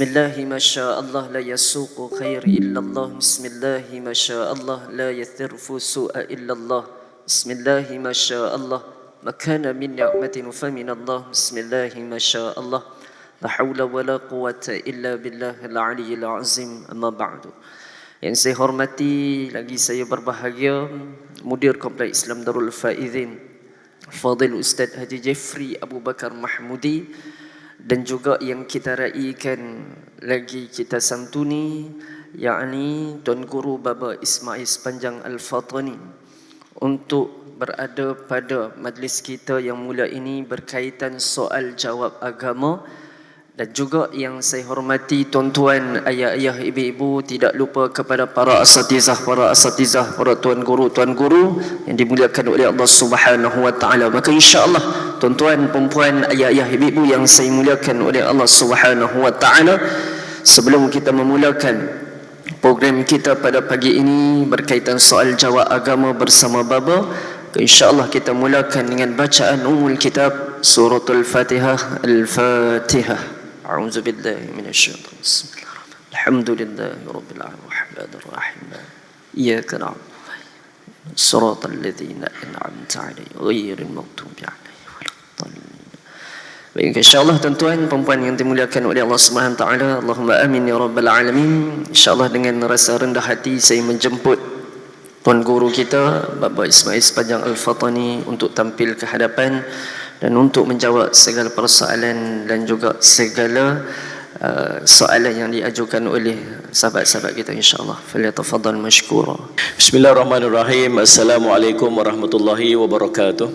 الله ما شاء الله لا يسوق خير إلا الله بسم الله ما شاء الله لا يثرف سوء إلا الله بسم الله ما شاء الله ما كان من نعمة فمن الله بسم الله ما شاء الله لا حول ولا قوة إلا بالله العلي العظيم أما بعد. Yang saya hormati, lagi saya berbahagia Mudir Kompleks Islam Darul Faizin Fadil Ustaz Haji Jeffrey Abu Bakar Mahmudi, dan juga yang kita raikan lagi kita santuni, yakni Tuan Guru Baba Ismail Sepanjang Al-Fatani, untuk berada pada majlis kita yang mulia ini berkaitan soal jawab agama. Dan juga yang saya hormati tuan-tuan, ayah-ayah, ibu-ibu, tidak lupa kepada para asatizah, para tuan guru yang dimuliakan oleh Allah Subhanahu wa taala. Maka insya-Allah tuan-tuan, puan-puan, ayah-ayah, ibu-ibu yang saya muliakan oleh Allah Subhanahu wa taala, sebelum kita memulakan program kita pada pagi ini berkaitan soal jawab agama bersama Baba, insya-Allah kita mulakan dengan bacaan umul kitab suratul Fatihah. Al-Fatihah. أعوذ بالله من الشيطان بسم الله الرحمن الرحيم الحمد لله رب العالمين الرحمن الرحيم إياك نعبد صراط الذين أنعمت عليهم غير المغضوب عليهم ولا الضالين. Baik, insyaallah tuan-tuan, puan-puan yang dimuliakan oleh Allah Subhanahu wa taala, Allahumma amin ya rabbal alamin. Insyaallah dengan rasa rendah hati saya menjemput tuan guru kita Baba Ismail Sepanjang Al-Fatani untuk tampil ke hadapan dan untuk menjawab segala persoalan dan juga segala soalan yang diajukan oleh sahabat-sahabat kita, insya-Allah. Falyatafaddal mashkura. Bismillahirrahmanirrahim. Assalamualaikum warahmatullahi wabarakatuh.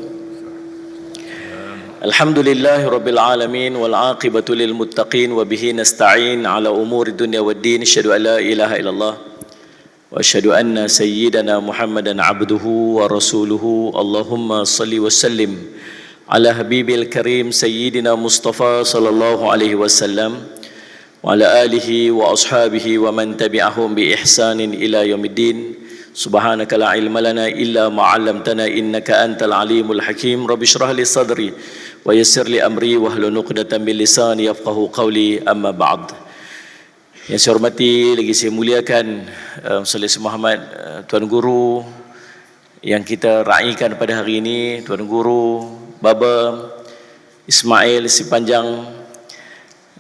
Alhamdulillahirabbil alamin wal aqibatu lil muttaqin wa bihi nasta'in ala umuri dunya waddin. Asyhadu an la ilaha illallah wa asyhadu anna sayyidana Muhammadan abduhu wa rasuluhu. Allahumma salli wa sallim ala habibil karim sayyidina Mustafa sallallahu alaihi wasallam wa ala alihi wa ashabihi wa man tabi'ahum bi ihsanin ila yaumiddin. Subhanaka la ilma lana illa ma 'allamtana innaka antal alimul hakim. Rabbi shrah li sadri wa yassir li amri wahlul 'uqdatam min lisani yafqahu qawli. Amma ba'd. Yang saya hormati, lagi saya muliakan Saudara Muhammad, Tuan Guru yang kita raikan pada hari ini, Tuan Guru Baba Ismail Sepanjang,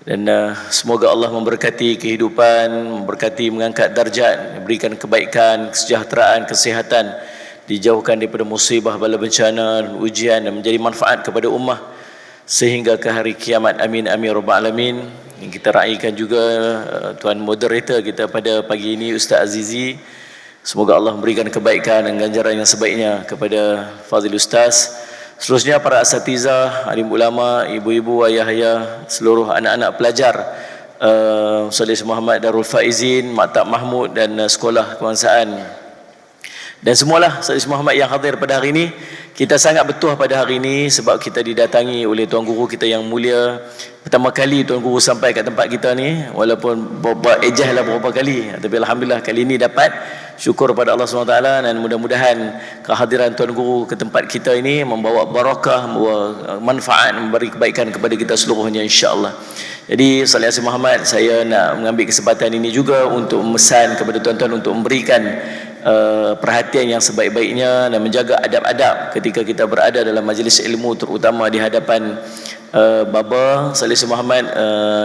dan semoga Allah memberkati kehidupan, memberkati, mengangkat darjat, memberikan kebaikan, kesejahteraan, kesihatan, dijauhkan daripada musibah, bala bencana, ujian, dan menjadi manfaat kepada ummah sehingga ke hari kiamat. Amin amin rabbal alamin. Yang kita raikan juga tuan moderator kita pada pagi ini, Ustaz Azizi. Semoga Allah memberikan kebaikan dan ganjaran yang sebaiknya kepada Fazil Ustaz. Seterusnya para asatizah, alim ulama, ibu-ibu, ayah-ayah, seluruh anak-anak pelajar Saudara Muhammad Darul Faizin, Maktab Mahmud dan sekolah kebangsaan, dan semualah Saudara Muhammad yang hadir pada hari ini. Kita sangat bertuah pada hari ini sebab kita didatangi oleh Tuan Guru kita yang mulia. Pertama kali Tuan Guru sampai kat tempat kita ni, walaupun ejah lah beberapa kali, tapi alhamdulillah kali ini dapat. Syukur pada Allah SWT, dan mudah-mudahan kehadiran Tuan Guru ke tempat kita ini membawa barakah, membawa manfaat, memberi kebaikan kepada kita seluruhnya, insya-Allah. Jadi Saudara Muhammad, saya nak mengambil kesempatan ini juga untuk memesan kepada tuan-tuan untuk memberikan perhatian yang sebaik-baiknya dan menjaga adab-adab ketika kita berada dalam majlis ilmu, terutama di hadapan Baba Saudara Muhammad.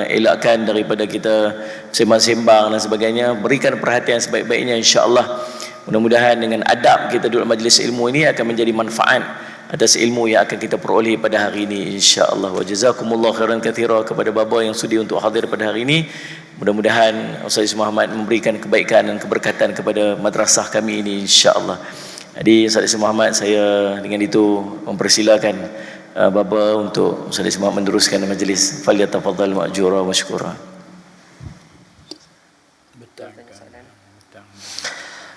Elakkan daripada kita sembang-sembang dan sebagainya, berikan perhatian sebaik-baiknya, insya-Allah. Mudah-mudahan dengan adab kita duduk majlis ilmu ini akan menjadi manfaat atas ilmu yang akan kita peroleh pada hari ini, insya-Allah. Wa jazakumullah khairan katsira kepada Baba yang sudi untuk hadir pada hari ini. Mudah-mudahan Ustaz Muhammad memberikan kebaikan dan keberkatan kepada madrasah kami ini, insya-Allah. Jadi Ustaz Muhammad, saya dengan itu mempersilakan Baba untuk Ustaz Muhammad meneruskan majlis. Falyatafaddal ma'jura wa mashkura.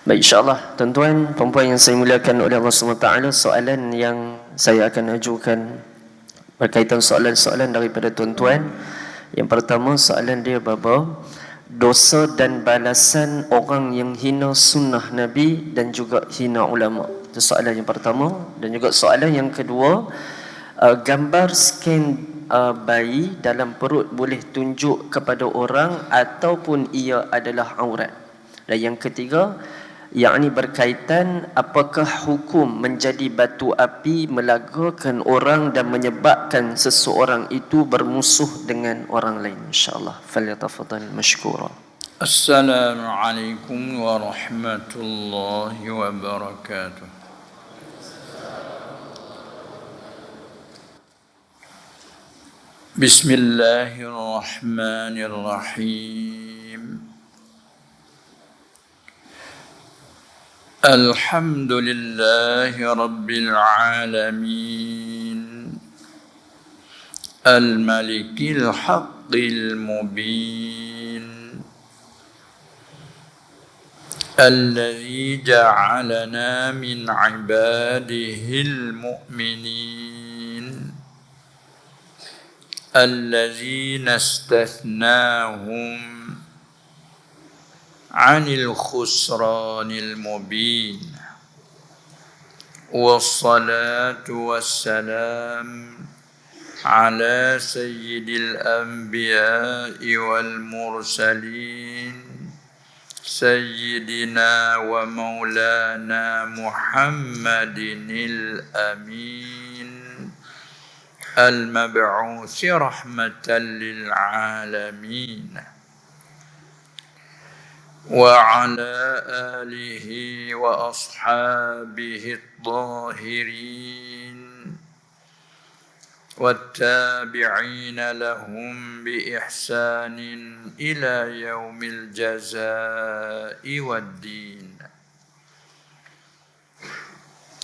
Baik, insya-Allah tuan-tuan, puan-puan yang saya muliakan oleh Allah SWT, soalan yang saya akan ajukan berkaitan soalan-soalan daripada tuan-tuan. Yang pertama, soalan dia, Baba, dosa dan balasan orang yang hina sunnah Nabi dan juga hina ulama. Itu soalan yang pertama. Dan juga soalan yang kedua, gambar scan bayi dalam perut boleh tunjuk kepada orang ataupun ia adalah aurat. Dan yang ketiga, yakni berkaitan apakah hukum menjadi batu api melagakan orang dan menyebabkan seseorang itu bermusuh dengan orang lain. InsyaAllah. Falyatafadhal mashkura. Assalamualaikum warahmatullahi wabarakatuh. Bismillahirrahmanirrahim. Alhamdulillahi rabbil alamin. Al-malikil haqqil mubin. الذي جعلنا من عباده المؤمنين الذين استثناهم عن الخسران المبين والصلاة والسلام على سيد الأنبياء والمرسلين سيدنا ومولانا محمد الأمين المبعوث رحمة للعالمين وعلى آله وأصحابه الطاهرين والتابعين لهم بإحسان إلى يوم الجزاء والدين.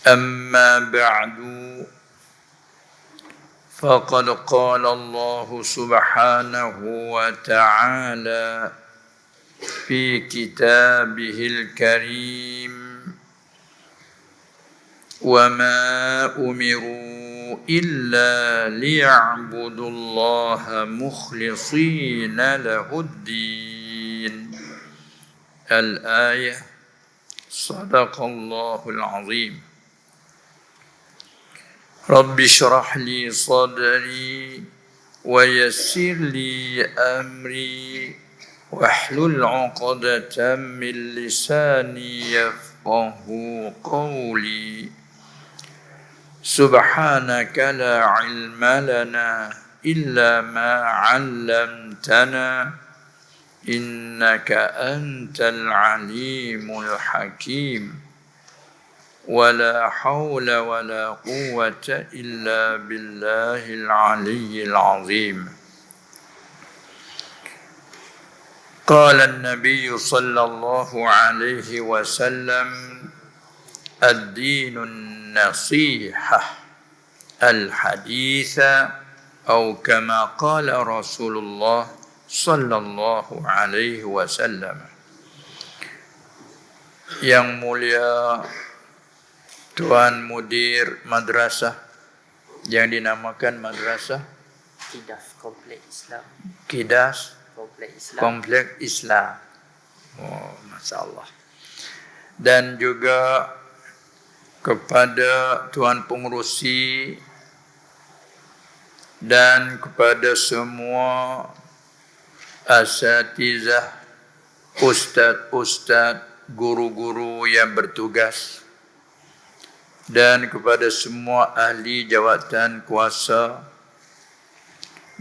أما بعد، فقد قال الله سبحانه وتعالى في كتابه الكريم: وما أمروا إلا ليعبدوا الله مخلصين له الدين. الآية. صدق الله العظيم. رب اشرح لي صدري ويسر لي أمري واحلل عقدة من لساني يفقه قولي. سبحانك لا علم لنا إلا ما علمتنا إنك أنت العليم الحكيم. ولا حول ولا قوة إلا بالله العلي العظيم. قال النبي صلى الله عليه وسلم: الدين النصيحة الحديث، أو كما قال رسول الله صلى الله عليه وسلم. Yang mulia Tuan Mudir Madrasah yang dinamakan Madrasah Kidas Komplek Islam. Kidas Komplek Islam. Komplek Islam. Oh, Masya Allah. Dan juga kepada Tuan Pengerusi dan kepada semua asatizah, ustaz-ustaz, guru-guru yang bertugas, dan kepada semua ahli jawatan kuasa,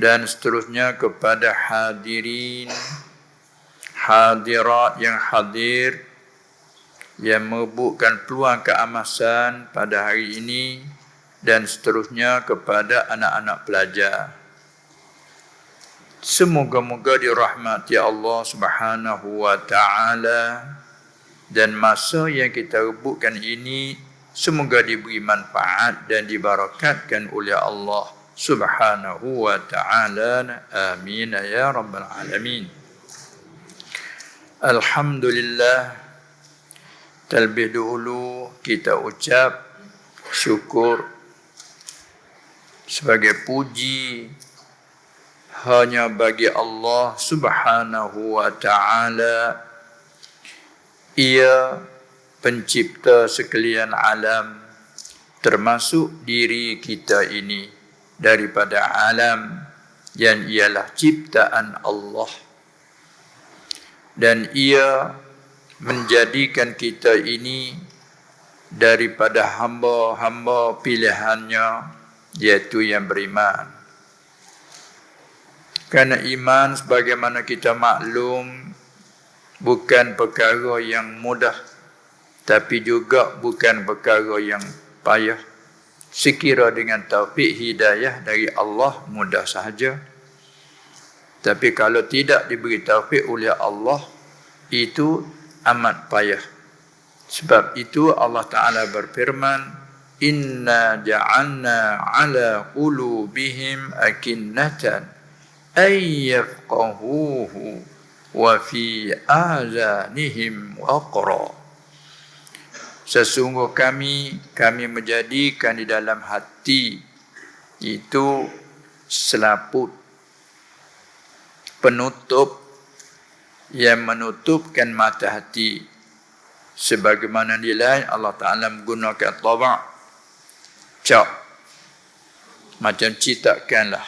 dan seterusnya kepada hadirin, hadirat yang hadir, yang membubuhkan peluang keamasan pada hari ini, dan seterusnya kepada anak-anak pelajar. Semoga-moga dirahmati Allah Subhanahu wa taala, dan masa yang kita rebutkan ini semoga diberi manfaat dan dibarakatkan oleh Allah Subhanahu wa taala. Amin ya rabbal alamin. Alhamdulillah. Terlebih dahulu kita ucap syukur sebagai puji hanya bagi Allah Subhanahu wa taala. Ia pencipta sekalian alam, termasuk diri kita ini. daripada alam yang ialah ciptaan Allah, dan ia menjadikan kita ini daripada hamba-hamba pilihannya, iaitu yang beriman. Kerana iman sebagaimana kita maklum bukan perkara yang mudah, tapi juga bukan perkara yang payah. Sekira dengan taufik hidayah dari Allah mudah sahaja, tapi kalau tidak diberi taufik oleh Allah, itu amat payah. Sebab itu Allah Ta'ala berfirman, Inna ja'alna ala qulubihim akinnatan ay yafqahuhu wa fi azanihim waqra. Sesungguh kami menjadikan di dalam hati itu selaput, penutup yang menutupkan mata hati. Sebagaimana nilai Allah Ta'ala menggunakan tabak, cak, macam citakanlah.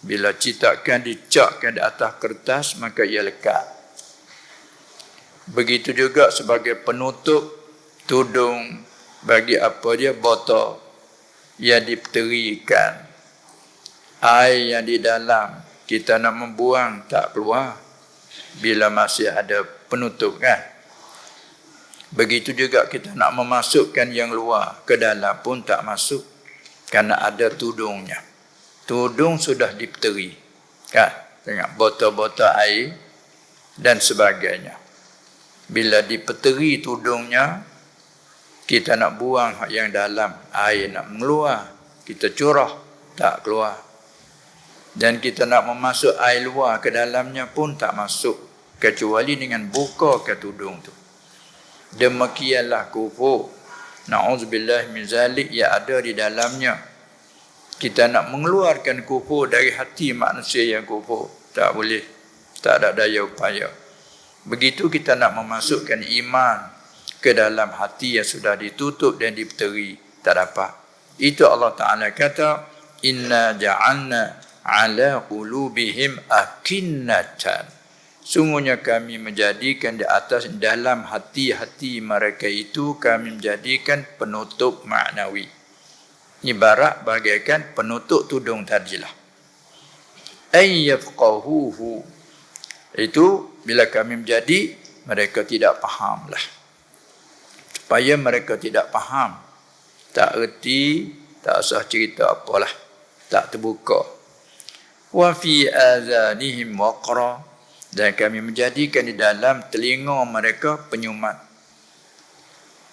Bila citakan, dicakkan di atas kertas, maka ia lekat. Begitu juga sebagai penutup tudung bagi apa dia, botol yang diterikan. Air yang di dalam, kita nak membuang tak keluar bila masih ada penutup, kan? Begitu juga kita nak memasukkan yang luar ke dalam pun tak masuk, kerana ada tudungnya. Tudung sudah dipeteri, kan? Tengok botol-botol air dan sebagainya. Bila dipeteri tudungnya, kita nak buang yang dalam, air nak mengeluar, kita curah, tak keluar. Dan kita nak memasuk air luar ke dalamnya pun tak masuk, kecuali dengan buka ke tudung tu. Demikianlah kufur, na'udzubillah min zalik, yang ada di dalamnya. Kita nak mengeluarkan kufur dari hati manusia yang kufur, tak boleh, tak ada daya upaya. Begitu kita nak memasukkan iman ke dalam hati yang sudah ditutup dan dipeteri, tak dapat. Itu Allah Ta'ala kata, Inna ja'alna ala qulubihim akinnatan. Sungguhnya kami menjadikan di atas, dalam hati-hati mereka itu, kami menjadikan penutup maknawi. Ibarat bagaikan penutup tudung tadilah. Ayyafqahuhu. Itu bila kami menjadi, mereka tidak fahamlah. Supaya mereka tidak faham, tak erti, tak usah cerita apalah, tak terbuka. Wa fi azanihim waqra, dan kami menjadikan di dalam telinga mereka penyumat.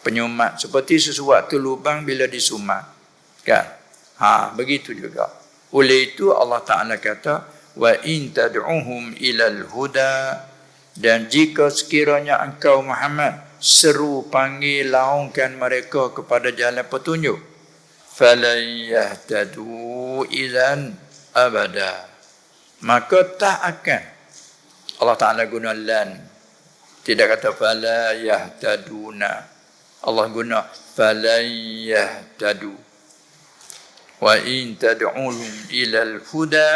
Penyumat seperti sesuatu lubang bila disumat, kan? Begitu juga. Oleh itu Allah Ta'ala kata, wa in tad'uhum ilal huda, dan jika sekiranya engkau Muhammad seru, panggil, laungkan mereka kepada jalan petunjuk, falan yahtadu idzan abada, maka tak akan. Allah Ta'ala guna lan, tidak kata fala yahtaduna. Allah guna falan yahtadu. Wa in tad'uhum ilal huda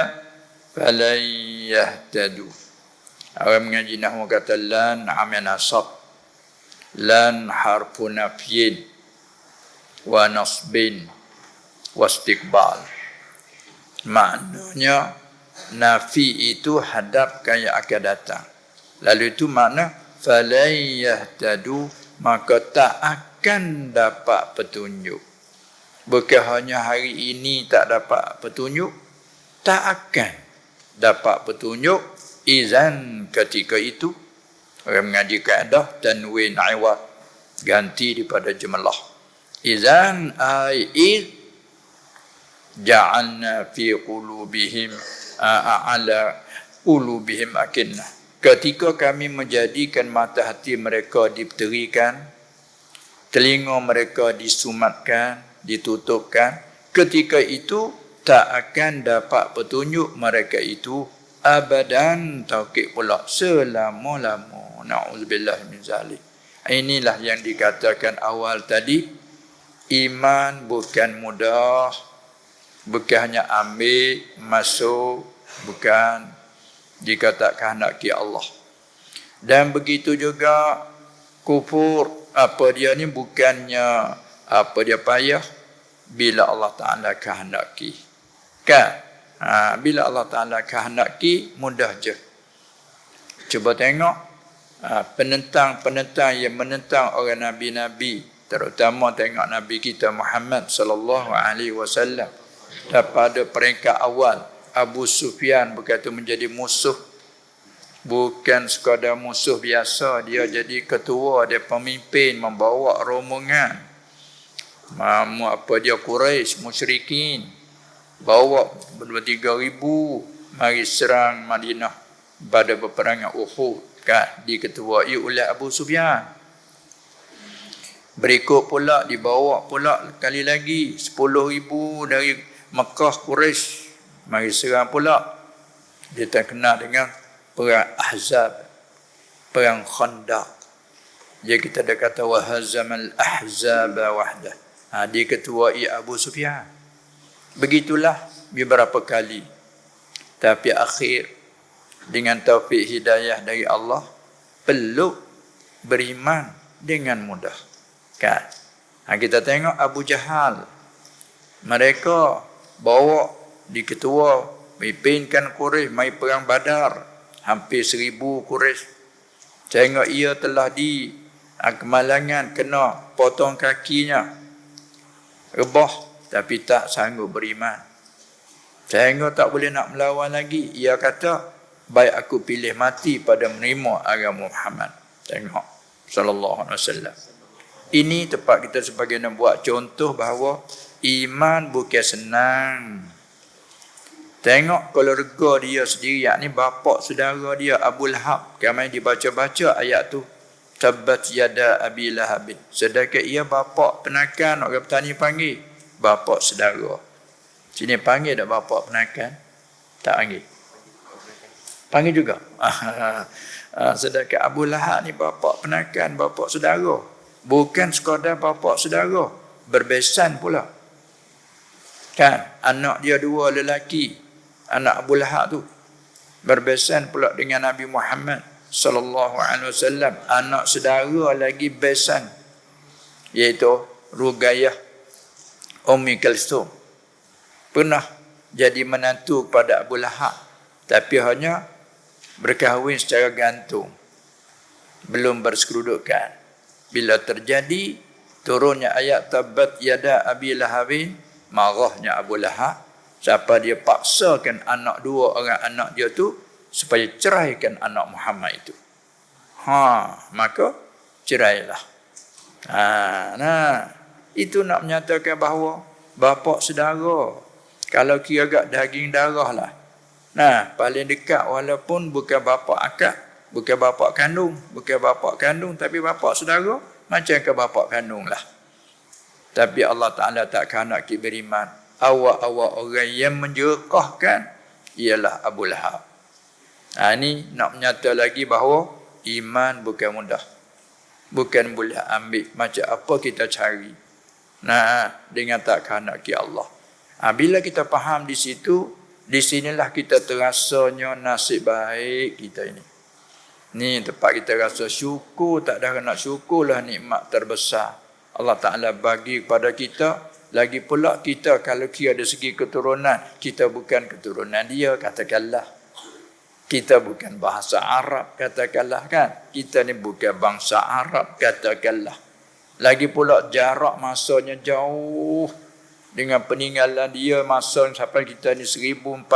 falan yahtadu. Orang mengaji nahwu kata lan amin nasab, lan harfu nafyin wa nasbin wa istiqbal. Maknanya nafi itu hadapkan yang akan datang. Lalu itu makna falan yahtadu, maka tak akan dapat petunjuk. Bukan hanya hari ini tak dapat petunjuk, tak akan dapat petunjuk izan ketika itu. Orang mengaji kaedah tanwin iwad, ganti daripada jumlah. Izan iz ja'alna fi qulubihim ala qulubihim akinnah. Ketika kami menjadikan mata hati mereka dipterikan, telinga mereka disumatkan, ditutupkan, ketika itu tak akan dapat petunjuk mereka itu abadan, taukid pula, selama-lama. Na'udzubillah min zalik. Inilah yang dikatakan awal tadi, iman bukan mudah, Bukan hanya ambil, masuk, bukan, jika tak kehendaki Allah. Dan begitu juga kufur, apa dia ni bukannya apa dia payah bila Allah Ta'ala kehendaki. Kan? Bila Allah Ta'ala kehendaki, mudah je. Cuba tengok penentang-penentang yang menentang orang Nabi-Nabi, terutama tengok Nabi kita Muhammad sallallahu alaihi wasallam. Pada peringkat awal, Abu Sufyan berkata menjadi musuh. Bukan sekadar musuh biasa, dia jadi ketua, dia pemimpin, membawa rombongan. Apa dia Quraisy, musyrikin. Bawa 3,000 mari serang Madinah pada peperangan Uhud, kan, diketuai oleh Abu Sufyan. Berikut pula dibawa pula kali lagi 10,000 dari Mekah Quraisy mari serang pula. Dia terkenal dengan perang Ahzab, perang Khandaq. Jadi kita dah kata wahazamal ahzaba wahdah. Diketuai Abu Sufyan. Begitulah beberapa kali. Tapi akhir dengan taufik hidayah dari Allah, peluk beriman dengan mudah. Kan? Kita tengok Abu Jahal. Mereka bawa diketua, pimpinkan Quraisy mai perang Badar. Hampir 1,000 Quraisy. Tengok ia telah di kemalangan, kena potong kakinya. Rebah. Tapi tak sanggup beriman. Tengok tak boleh nak melawan lagi. Ia kata, baik aku pilih mati pada menerima agama Muhammad. Tengok. Sallallahu alaihi wasallam. Ini tempat kita sebagai nak buat contoh bahawa iman bukan senang. Tengok kalau rega dia sendiri, yakni bapa saudara dia Abu Lahab. Kami dibaca-baca ayat tu. Tabbat yada Abi Lahab. Sedangkan ia bapa penakan, orang petani panggil. Bapa saudara. Sini panggil tak bapa penakan? Tak panggil. Panggil juga. Sedangkan Abu Lahab ni bapa penakan, bapa saudara. Bukan sekadar bapa saudara, berbesan pula. Kan? Anak dia 2 lelaki. Anak Abu Lahab tu. Berbesan pula dengan Nabi Muhammad sallallahu alaihi wasallam. Anak saudara lagi besan. Iaitu Ruqayyah Ummi Kalsum. Pernah jadi menantu kepada Abu Lahab. Tapi hanya berkahwin secara gantung. Belum bersekerudukan. Bila terjadi turunnya ayat Tabbat yada Abi Lahabin, marahnya Abu Lahab. Siapa dia paksakan anak 2 orang anak dia tu supaya ceraikan anak Muhammad itu. Maka cerailah. Itu nak menyatakan bahawa bapa saudara, kalau kira agak daging darah lah. Paling dekat walaupun bukan bapa akak, bukan bapa kandung, tapi bapa saudara, macam ke bapa kandung lah. Tapi Allah Ta'ala tak kehendaki beriman. Awak-awak orang yang menjerakahkan ialah Abu Lahab. Ini nak menyata lagi bahawa iman bukan mudah. Bukan boleh ambil macam apa kita cari. Dengan tak kehendaki Allah. Bila kita faham di situ, di sinilah kita terasanya nasib baik kita ini. Ni tempat kita rasa syukur, tak ada nak syukurlah nikmat terbesar Allah Ta'ala bagi kepada kita. Lagi pula kita kalau kira dari segi keturunan, kita bukan keturunan dia, katakanlah. Kita bukan bahasa Arab, katakanlah kan. Kita ni bukan bangsa Arab, katakanlah. Lagi pula jarak masanya jauh. Dengan peninggalan dia masa sampai kita ni 1,400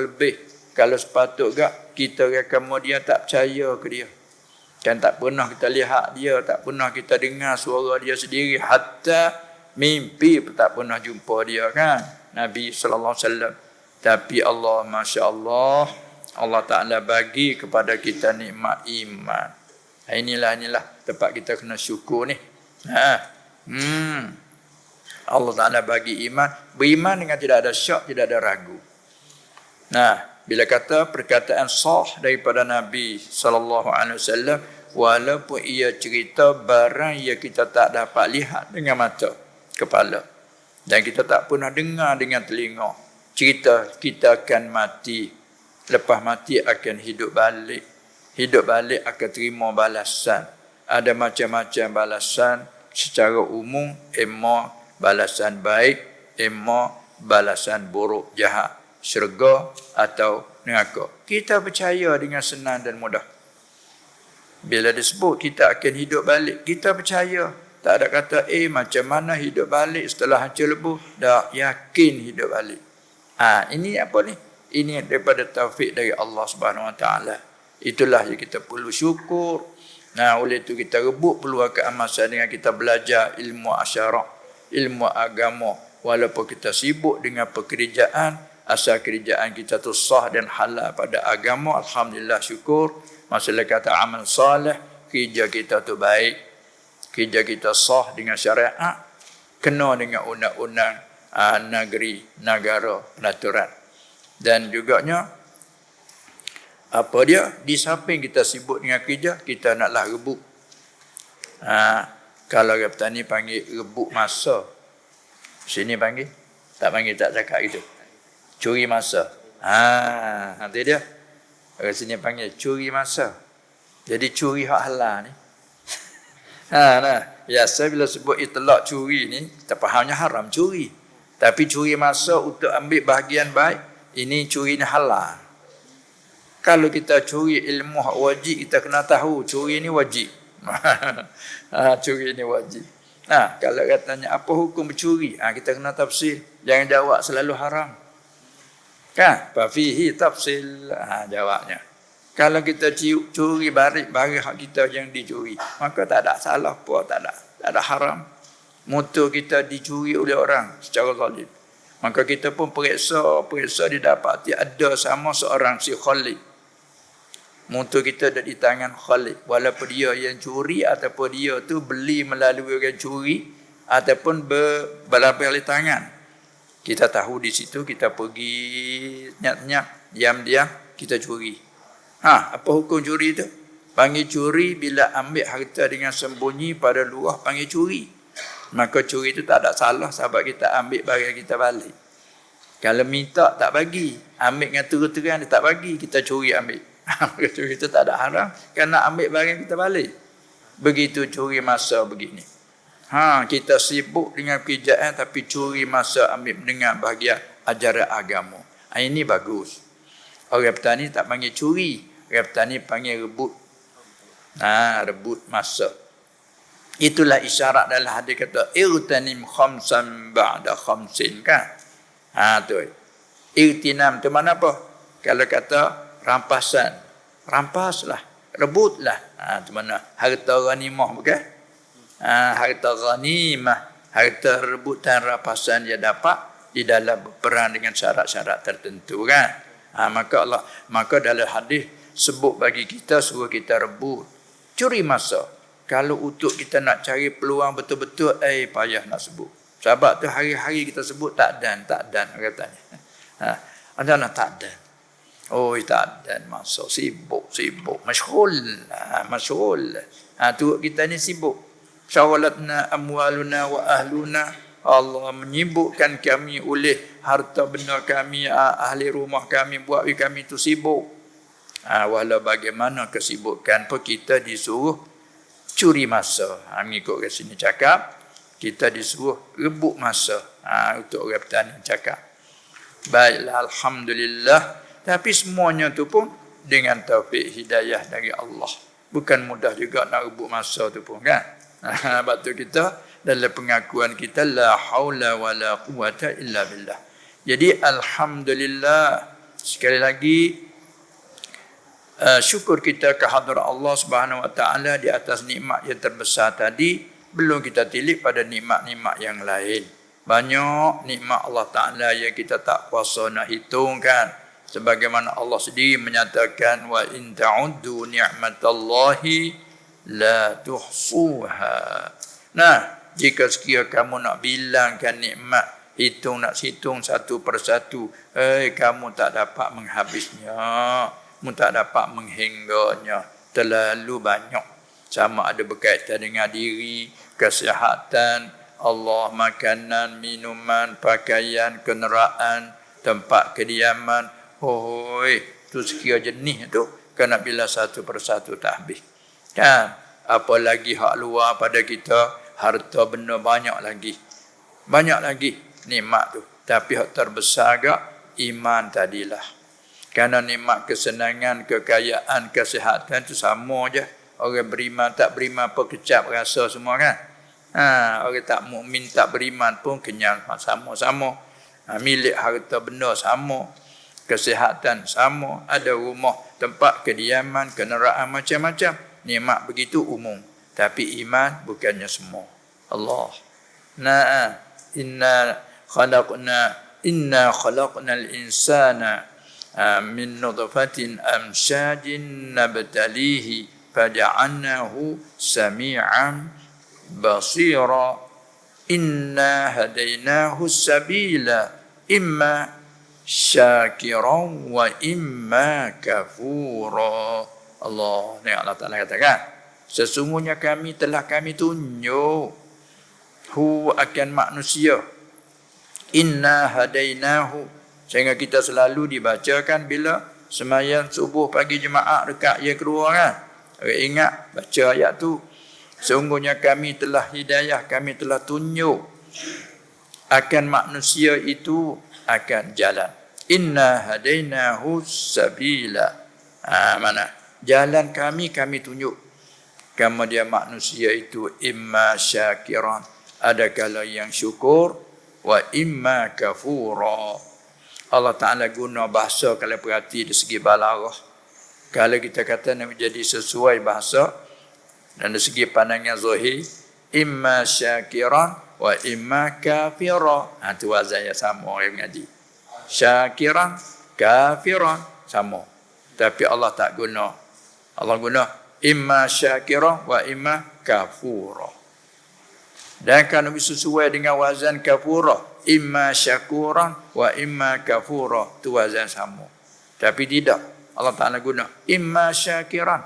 lebih. Kalau sepatutnya kita kemudian tak percaya ke dia. Kan tak pernah kita lihat dia, tak pernah kita dengar suara dia sendiri. Hatta mimpi pun tak pernah jumpa dia kan. Nabi SAW. Tapi Allah, Masya Allah, Allah Ta'ala bagi kepada kita nikmat iman. Inilah tempat kita kena syukur ni. Allah Ta'ala bagi iman. Beriman dengan tidak ada syak, tidak ada ragu. Bila kata perkataan sah daripada Nabi SAW, walaupun ia cerita barang yang kita tak dapat lihat dengan mata kepala. Dan kita tak pernah dengar dengan telinga cerita kita akan mati, lepas mati akan hidup balik. Hidup balik akan terima balasan. Ada macam-macam balasan secara umum, emma balasan baik, emma balasan buruk jahat, syurga atau neraka. Kita percaya dengan senang dan mudah. Bila disebut kita akan hidup balik, kita percaya. Tak ada kata, macam mana hidup balik setelah hancur lebuh. Dah yakin hidup balik. Ini apa ni? Ini daripada taufik dari Allah Subhanahu Wa Taala. Itulah yang kita perlu syukur. Oleh itu kita rebut peluang keemasan dengan kita belajar ilmu asyarah, ilmu agama. Walaupun kita sibuk dengan pekerjaan, asal kerjaan kita tu sah dan halal pada agama, alhamdulillah syukur. Masalah kata amal soleh, kerja kita tu baik. Kerja kita sah dengan syariat, kena dengan undang-undang negeri, negara, peraturan. Dan juganya, apa dia? Di samping kita sibuk dengan kerja, kita naklah rebut. Kalau orang petani panggil rebut masa. Sini panggil? Tak panggil, tak cakap gitu. Curi masa. Nanti dia. Orang sini panggil curi masa. Jadi curi hak halal ni. Biasa bila sebut itlak curi ni, kita fahamnya haram curi. Tapi curi masa untuk ambil bahagian baik, ini curi ni halal. Kalau kita curi ilmu hak wajib, kita kena tahu curi ni wajib. Curi ni wajib. Kalau katanya apa hukum mencuri, kita kena tafsir. Jangan jawab selalu haram. Kan? Fafihi tafsil. Jawabnya. Kalau kita curi barang hak kita yang dicuri, maka tak ada salah pun, tak ada haram. Motor kita dicuri oleh orang secara zalim. Maka kita pun periksa didapati ada sama seorang si Khalid. Motor kita ada di tangan Khalid. Walaupun dia yang curi ataupun dia tu beli melalui orang curi ataupun berlapis oleh tangan. Kita tahu di situ, kita pergi nyap-nyap, diam-diam, kita curi. Apa hukum curi itu? Panggil curi bila ambil harta dengan sembunyi pada luar, panggil curi. Maka curi itu tak ada salah sebab kita ambil barang kita balik. Kalau minta tak bagi, ambil dengan terang-terang dia tak bagi, kita curi ambil. Maka curi itu tak ada haram, kerana ambil barang kita balik. Begitu curi masa begini. Kita sibuk dengan kerjaan tapi curi masa ambil mendengar bahagian ajaran agama. Ini bagus. Orang petani tak panggil curi. Orang petani panggil rebut. Rebut masa. Itulah isyarat dalam hadis kata irtanim khamsan ba'da khamsin, kan? Tu. Irtinam tu mana apa? Kalau kata rampasan, rampaslah, rebutlah. Tu mana? Harta ghanimah, bukan? Harta ghanimah, harta rebutan rampasan dia dapat di dalam berperang dengan syarat-syarat tertentu, kan? Maka dalam hadis sebut bagi kita, suruh kita rebut. Curi masa. Kalau untuk kita nak cari peluang betul-betul, payah nak sebut. Sebab tu hari-hari kita sebut tak dan katanya. Ada tak dan. Tak dan masa. Sibuk. Masyghul. Tu kita ni sibuk. Syawalatna amwaluna wa ahluna. Allah menyibukkan kami oleh harta benda kami, ahli rumah kami, buat kami tu sibuk. Walau bagaimana kesibukan pun kita disuruh curi masa. Mengikut kat sini cakap, kita disuruh rebut masa. Untuk orang petani cakap. Baiklah, alhamdulillah. Tapi semuanya tu pun dengan taufik hidayah dari Allah. Bukan mudah juga nak rebut masa tu pun, kan? Sebab tu kita dalam pengakuan kita la haula wala quwata illa billah. Jadi alhamdulillah, sekali lagi syukur kita kehadrat Allah Subhanahu Wa Taala di atas nikmat yang terbesar tadi. Belum kita tilik pada nikmat-nikmat yang lain. Banyak nikmat Allah Taala yang kita tak kuasa nak hitung, kan? Sebagaimana Allah sendiri menyatakan wa in ta'uddu ni'matallahi la tuhsuha. Jika sekiranya kamu nak bilangkan nikmat, nak hitung satu persatu, kamu tak dapat menghabisnya. Kamu tak dapat menghingganya. Terlalu banyak. Sama ada berkaitan dengan diri, kesihatan, Allah, makanan, minuman, pakaian, kenderaan, tempat kediaman. Hoi, tu sekian jenis tu. Kena bila satu persatu tak habis. Kan? Apalagi hak luar pada kita, harta benda banyak lagi. Banyak lagi nikmat tu. Tapi hak terbesar agak iman tadilah. Kerana nikmat kesenangan, kekayaan, kesihatan tu sama je. Orang beriman tak beriman pun kecap rasa semua kan. Orang tak mukmin tak beriman pun kenyang sama-sama. Milik harta benda sama. Kesihatan sama. Ada rumah, tempat kediaman, kenderaan macam-macam. Nikmat begitu umum. Tapi iman bukannya semua. Allah. Inna khalaqnal insana min nutfatin amsyajin nabtalihi faja'alnahu sami'an basira. Inna hadainahu sabila imma syakiran wa imma kafura. Allah, ni Allah Ta'ala katakan, sesungguhnya kami tunjuk akan manusia. Inna hadainahu, sehingga kita selalu dibacakan bila sembahyang subuh pagi jemaah dekat yang kedua kan. Ingat baca ayat tu. Sungguhnya kami telah hidayah, kami telah tunjuk akan manusia itu akan jalan. Inna hadainahu sabila. Mana? Jalan kami tunjuk. Kemudian manusia itu imma syakiran, ada kala yang syukur, wa imma kafura. Allah Ta'ala guna bahasa kalau perhati dari segi balaghah. Kalau kita kata nak menjadi sesuai bahasa dan dari segi pandangan zahir, imma syakiran wa imma kafira. Itu wazannya sama orang mengaji. Syakiran, kafiran sama. Tapi Allah tak guna. Allah guna imma syakiran wa imma kafura. Dan kalau sesuai dengan wazan kafura, imma syakuran wa imma kafura, tu wazan sama. Tapi tidak. Allah Ta'ala guna imma syakiran.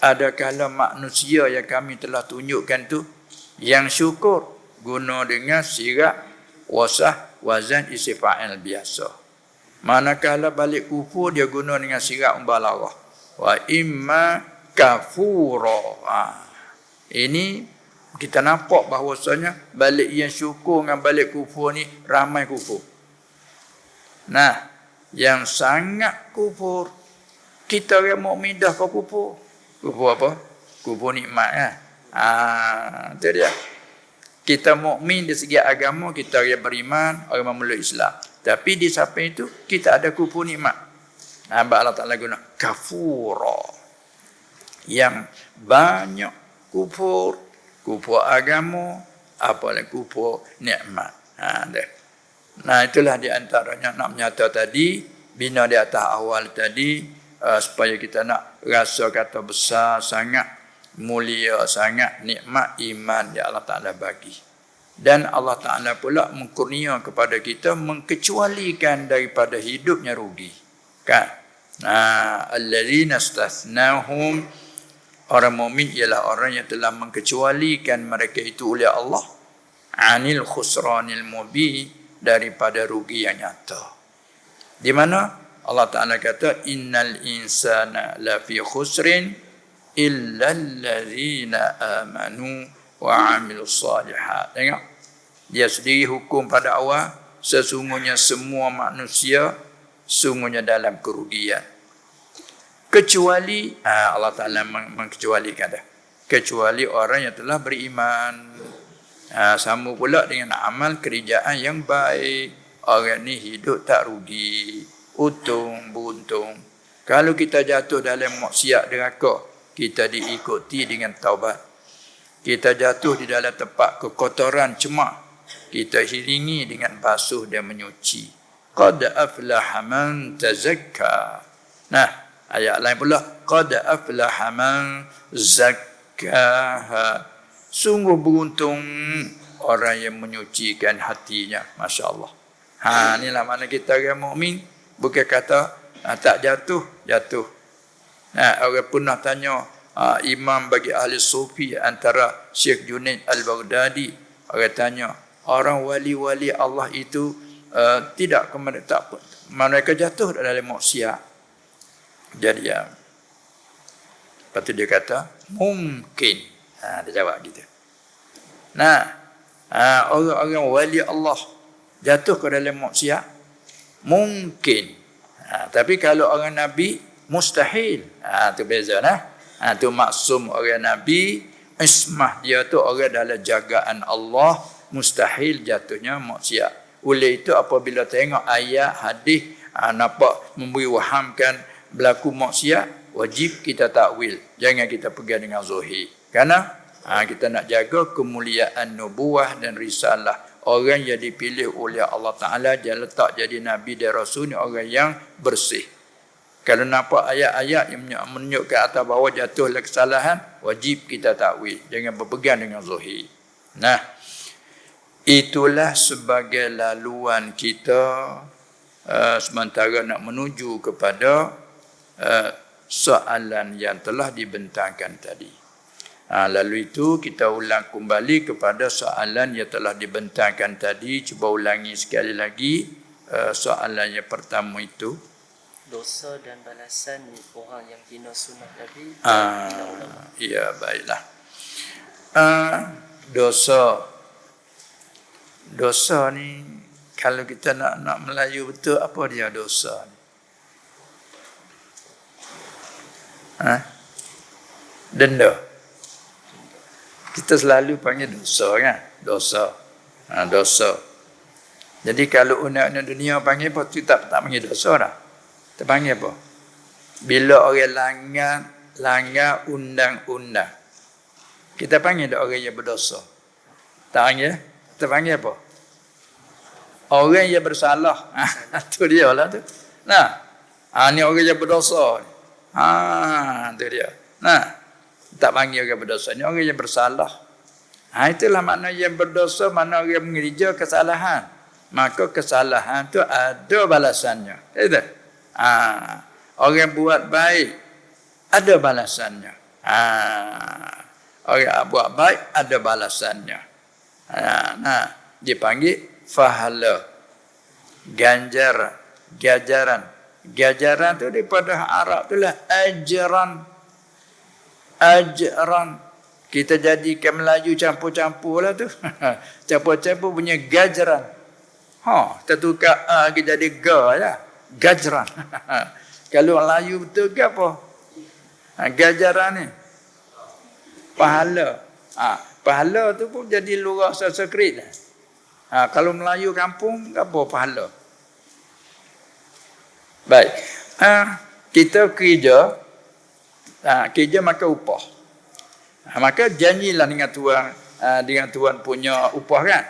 Ada kala manusia yang kami telah tunjukkan tu yang syukur, guna dengan sirat wasah wazan isi fa'il biasa. Manakala balik kufur dia guna dengan sirat mubalarah. Wa imma kafura. Ini kita nampak bahawasanya balik yang syukur dengan balik kufur ni ramai kufur. Nah, yang sangat kufur, kita orang mukmin dah kau kufur. Kufur apa? Kufur nikmat kan. Itu dia. Kita mukmin di segi agama, kita orang beriman, orang memeluk Islam. Tapi di samping itu kita ada kufur nikmat. Allah Ta'ala guna kafura. Yang banyak kufur agama, apalagi kufur nikmat. Itulah di antaranya nak menyata tadi, bina di atas awal tadi, supaya kita nak rasa kata besar sangat, mulia sangat nikmat iman yang Allah Ta'ala bagi. Dan Allah Ta'ala pula mengkurnia kepada kita, mengkecualikan daripada hidupnya rugi. Kan? Alladzina istathnahum, orang mukmin ialah orang yang telah mengkecualikan mereka itu oleh Allah anil khusranil mubin, daripada rugi yang nyata. Di mana Allah Ta'ala kata innal insana lafi khusrin illa allazina amanu wa amilus salihat. Tengok, dia sendiri hukum pada awal, sesungguhnya semua manusia sungguhnya dalam kerugian, kecuali Allah Ta'ala mengkecualikan dah, kecuali orang yang telah beriman. Sama pula dengan amal kerjaan yang baik, orang ni hidup tak rugi, untung buntung. Kalau kita jatuh dalam maksiat neraka, kita diikuti dengan taubat. Kita jatuh di dalam tempat kekotoran cemak, kita hiringi dengan basuh dan menyuci. Qad aflaha man tazakka. Nah, ayat lain pula, qad aflaha man zakkaha. Sungguh beruntung orang yang menyucikan hatinya. Masya Allah. Inilah mana kita orang mukmin. Bukan kata tak jatuh. Orang pernah tanya imam bagi ahli sufi antara Syekh Junaid Al-Baghdadi Orang tanya, orang wali-wali Allah itu tidak tak mereka jatuh dalam maksiat. Jadi lepas tu dia kata mungkin. Dia jawab gitu. Nah, orang-orang wali Allah jatuh ke dalam maksiat mungkin. Tapi kalau orang Nabi mustahil. Tu beza nah. Tu maksum orang Nabi, ismah dia tu orang dalam jagaan Allah, mustahil jatuhnya maksiat. Oleh itu apabila tengok ayat hadis nampak memberi wahamkan berlaku maksiat, wajib kita takwil. Jangan kita pegang dengan zahir. Kerana kita nak jaga kemuliaan nubuah dan risalah. Orang yang dipilih oleh Allah Ta'ala, dia letak jadi Nabi dan Rasul ni orang yang bersih. Kalau nampak ayat-ayat yang menunjukkan atas bawah jatuhlah kesalahan, wajib kita takwil. Jangan berpegang dengan zahir. Nah, itulah sebagai laluan kita sementara nak menuju kepada soalan yang telah dibentangkan tadi. Lalu itu kita ulang kembali kepada soalan yang telah dibentangkan tadi. Cuba ulangi sekali lagi soalan yang pertama itu. Dosa dan balasan orang yang hina sunnah Nabi. Ya, baiklah. Dosa ni kalau kita nak Melayu betul, apa dia dosa ni? Denda. Kita selalu panggil dosa kan? Dosa. Dosa. Jadi kalau undang-undang dunia panggil apa? Kita tak panggil dosa dah. Kita panggil apa? Bila orang langgar undang-undang, kita panggil orang yang berdosa. Tak panggil? Kita panggil apa? Orang yang bersalah. Tu dia lah tu. Nah, ni orang yang berdosa. Tu dia. Nah, tak panggil orang berdosa. Ni orang yang bersalah. Itulah makna yang berdosa, makna orang mengerja kesalahan. Maka kesalahan tu ada balasannya. Itu. Orang buat baik ada balasannya. Orang buat baik ada balasannya. Dipanggil fahala. Ganjaran. Ganjaran tu daripada Arab tu lah ajran. Kita jadikan Melayu campur-campur lah tu. Campur-campur punya gajaran. Kita tukar kita jadi ga lah. Gajran. Kalau Melayu betul ke apa? Gajaran ni. Pahala. Pahala tu pun jadi luar Sanskrit. Kalau Melayu kampung, apa pahala? Baik. Kita kerja. Kerja maka upah. Maka janjilah dengan Tuhan punya upah kan?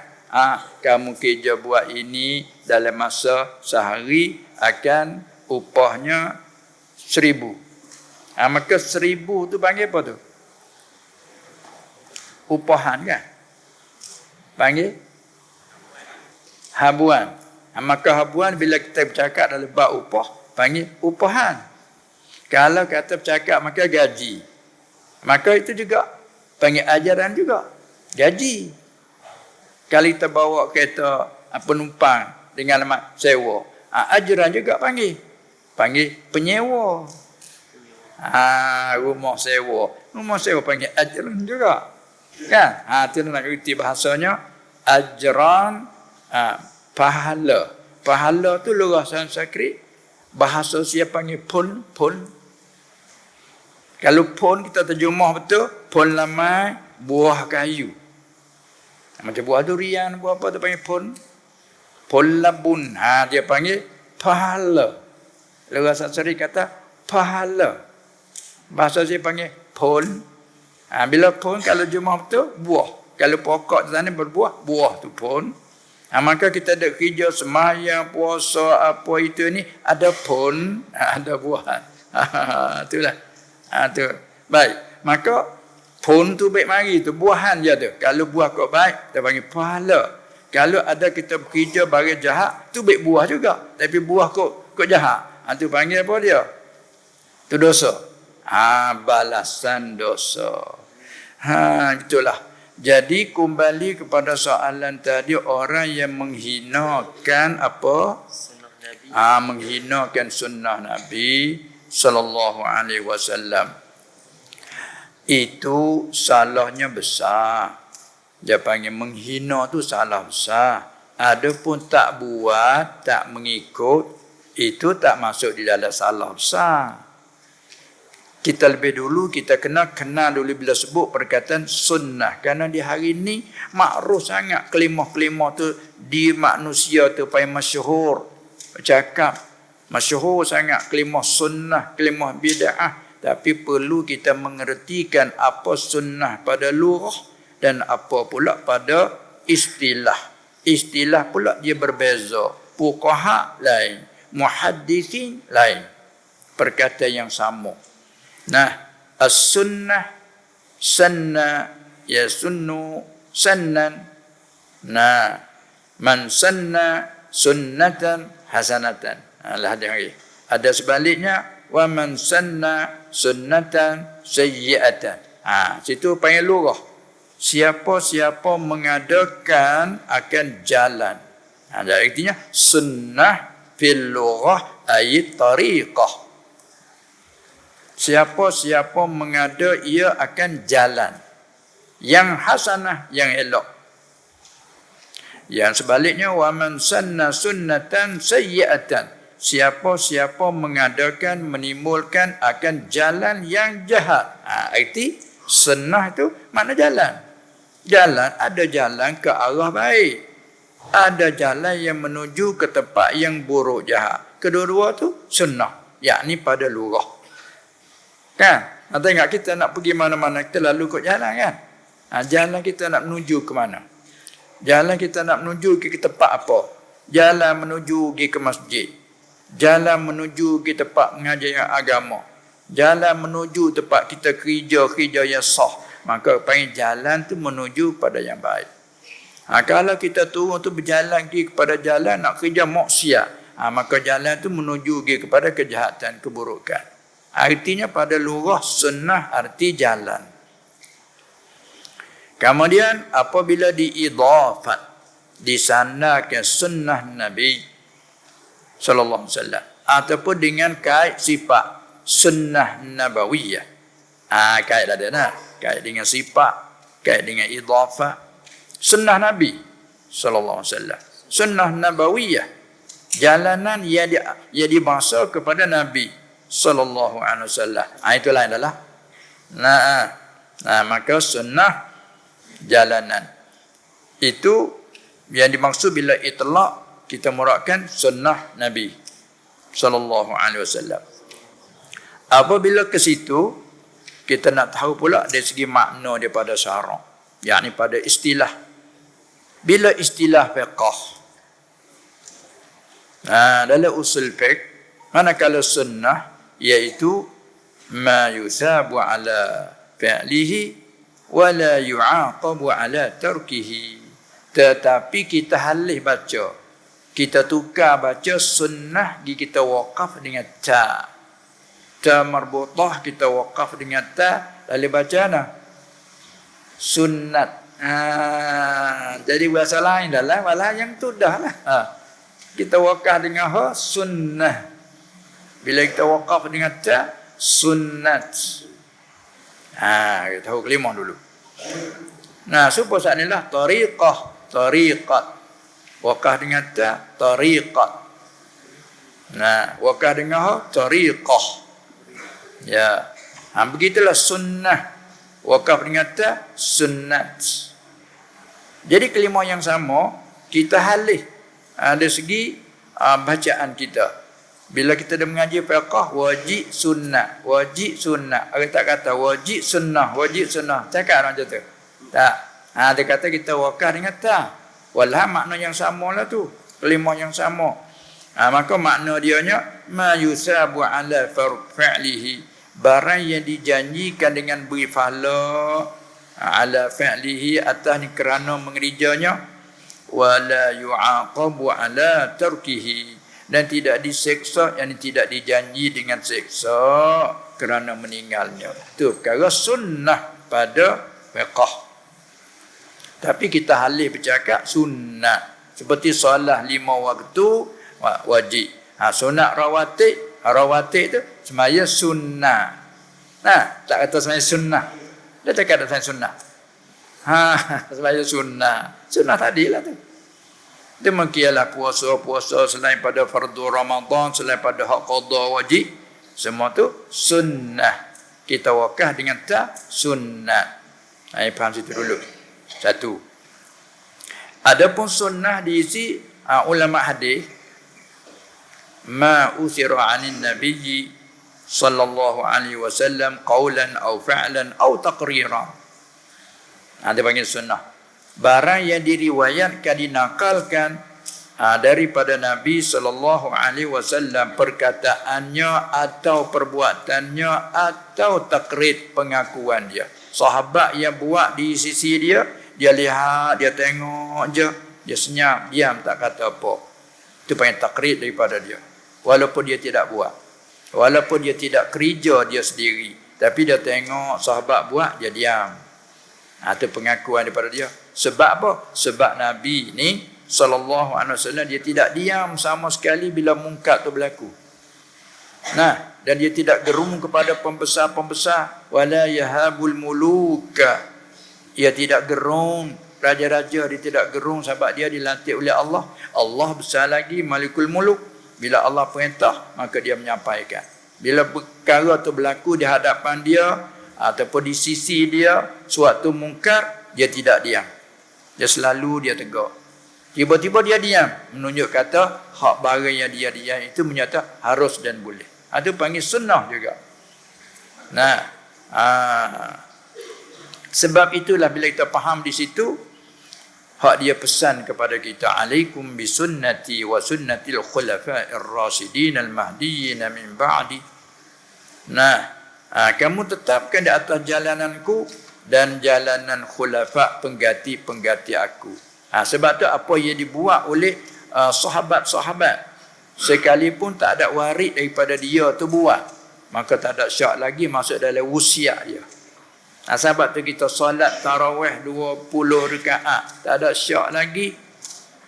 Kamu kerja buat ini dalam masa sehari akan upahnya 1,000. Maka 1,000 tu panggil apa tu? Upahan kan? Panggil habuan. Maka habuan bila kita bercakap dalam bab upah, panggil upahan. Kalau kata bercakap maka gaji. Maka itu juga panggil ajaran juga. Gaji. Kalau kita bawa kereta penumpang dengan alamat sewa, ajaran juga panggil penyewa. Rumah sewa panggil ajaran juga kan. Itu nak erti bahasanya ajaran, pahala tu luar Sanskrit. Bahasa siapa panggil pun. Kalau pun kita terjemah betul, pun lamai buah kayu. Macam buah durian, buah apa tu panggil pun. Pun labun. Dia panggil pahala. Luar Sanskrit kata pahala. Bahasa saya panggil pun. Bila pun kalau jumlah betul, buah. Kalau pokok di sana berbuah, buah tu pun. Maka kita ada kerja sembahyang, puasa, apa itu ni, ada pun, ada buah. Itulah. Tu. Baik. Maka pun tu baik mari tu, buahan je tu. Kalau buah kau baik, kita panggil pahala. Kalau ada kita bekerja bagi jahat, tu baik buah juga. Tapi buah kau jahat. Tu panggil apa dia? Tu dosa. Balasan dosa. Itulah. Jadi kembali kepada soalan tadi, orang yang menghinakan apa? Menghinakan sunnah Nabi sallallahu alaihi wasallam. Itu salahnya besar. Dia panggil menghina tu salah besar. Adapun tak buat, tak mengikut, itu tak masuk di dalam salah besar. Kita lebih dulu, kita kenal dulu bila sebut perkataan sunnah. Kerana di hari ini, makruf sangat kelimah-kelimah tu di manusia tu paling masyhur. Cakap, masyhur sangat kelimah sunnah, kelimah bid'ah. Tapi perlu kita mengertikan apa sunnah pada lughah dan apa pula pada istilah. Istilah pula dia berbeza. Fuqaha lain, muhaddisin lain. Perkataan yang sama. Nah, as-sunnah, sanna, yasunnu, sannan. Nah, man sanna sunnatan hasanatan. Ada sebaliknya, wa man sanna sunnatan sayyi'atan. Situ panggil lughah. Siapa-siapa mengadakan akan jalan. Artinya sunnah fil lughah ay tariqah. Siapa-siapa mengada ia akan jalan yang hasanah, yang elok. Yang sebaliknya, wa man sanna sunnatan sayyi'atan. Siapa-siapa mengadakan, menimbulkan akan jalan yang jahat. Arti sunnah itu mana jalan? Jalan, ada jalan ke arah baik. Ada jalan yang menuju ke tempat yang buruk jahat. Kedua-dua tu sunnah, yakni pada lughah. Kan? Tengok kita nak pergi mana-mana, kita lalu ikut jalan kan? Jalan kita nak menuju ke mana? Jalan kita nak menuju ke tempat apa? Jalan menuju pergi ke masjid. Jalan menuju ke tempat mengajar agama. Jalan menuju tempat kita kerja yang sah. Maka panggil jalan tu menuju pada yang baik. Kalau kita turun tu berjalan pergi kepada jalan nak kerja maksiat, maka jalan tu menuju pergi kepada kejahatan, keburukan. Artinya pada lughah sunnah arti jalan. Kemudian apabila diidhafat, disandarkan sunnah Nabi sallallahu alaihi wasallam ataupun dengan kait sifat sunnah nabawiyah. Kait ada dah. Kait dengan sifat, kait dengan idhafat. Sunnah Nabi sallallahu alaihi wasallam. Sunnah nabawiyah. Jalanan yang dibangsa kepada Nabi sallallahu alaihi wasallam. Itu lain adalah. Maka sunnah jalanan. Itu yang dimaksud bila itlaq, kita muradkan sunnah Nabi sallallahu alaihi wasallam. Apabila ke situ, kita nak tahu pula dari segi makna daripada syarak, yakni pada istilah. Bila istilah fiqh, dalam usul fiqh, manakala sunnah iaitu ma yusabu ala fi'lihi wa la yu'aqabu ala tarkihi. Tetapi kita halih baca, kita tukar baca sunnah, kita waqaf dengan ta. Ta marbutah kita waqaf dengan ta, lalu baca nah sunnat. Jadi bahasa lain dalam wala yang tu dah lah. Kita waqaf dengan ha sunnah. Bila kita waqaf dengan ta, sunnat. Kita tahu kelimah dulu. Supaya saat inilah tariqah, tariqat. Waqaf dengan ta, tariqat. Waqaf dengan ha, tariqah. Ya. Begitulah sunnah. Waqaf dengan ta, sunnat. Jadi kelimah yang sama, kita halih dari segi bacaan kita. Bila kita dah mengaji fiqh, wajib sunnah, wajib sunnah. Orang tak kata wajib sunnah, wajib sunnah. Cakap orang macam tu. Tak. Dia kata kita waqaf dengan ta. Walah makna yang sama lah tu. Kelimah yang sama. Maka makna dianya ma yusabu ala fi'lihi. Barang yang dijanjikan dengan beri pahala ala fi'lihi atas ni kerana mengerjanya, wala yu'aqabu ala tarkihi. Dan tidak diseksa, yang tidak dijanji dengan seksa kerana meninggalnya. Itu perkara sunnah pada fiqh. Tapi kita halih bercakap sunat. Seperti solat 5 waktu wajib. Sunat rawatib tu semaya sunnah. Tak kata semaya sunnah. Dia cakap tak sunnah. Semaya sunnah. Sunnah tadilah tu. Demikianlah puasa selain pada fardu Ramadan, selain pada hak qada wajib, semua tu sunnah. Kita wakah dengan sunnah. Faham situ dulu. Satu. Adapun sunnah diisi ulama hadis, ma uthira 'anil nabiyyi sallallahu alaihi wasallam qawlan aw fa'lan aw taqriran. Dia panggil sunnah. Barang yang diriwayatkan, dinakalkan daripada Nabi sallallahu alaihi wasallam, perkataannya atau perbuatannya atau takrir pengakuan dia. Sahabat yang buat di sisi dia lihat, dia tengok je, dia senyap, diam, tak kata apa. Itu panggil takrir daripada dia. Walaupun dia tidak buat. Walaupun dia tidak kerja dia sendiri. Tapi dia tengok sahabat buat, dia diam. Itu pengakuan daripada dia. Sebab apa? Sebab Nabi ni sallallahu alaihi wasallam dia tidak diam sama sekali bila mungkar tu berlaku. Dan dia tidak gerung kepada pembesar-pembesar. Wala yahabul muluka. Dia tidak gerung. Raja-raja dia tidak gerung sebab dia dilantik oleh Allah. Allah besar lagi, Malikul Muluk. Bila Allah perintah, maka dia menyampaikan. Bila perkara tu berlaku di hadapan dia ataupun di sisi dia, suatu mungkar, dia tidak diam. Dia selalu dia tegur. Tiba-tiba dia diam, menunjuk kata hak barang yang dia diam itu menyata harus dan boleh. Itu panggil sunnah juga. Sebab itulah bila kita faham di situ, hak dia pesan kepada kita, alaikum bisunnati wa sunnatil khulafa'ir rasyidin al-mahdiyyin min ba'di. Kamu tetapkan di atas jalananku dan jalanan khulafa' pengganti-pengganti aku. Sebab tu apa yang dibuat oleh sahabat-sahabat, sekalipun tak ada waris daripada dia tu buat, maka tak ada syak lagi masuk dalam wasiat dia. Sebab tu kita solat tarawih 20 rakaat, tak ada syak lagi.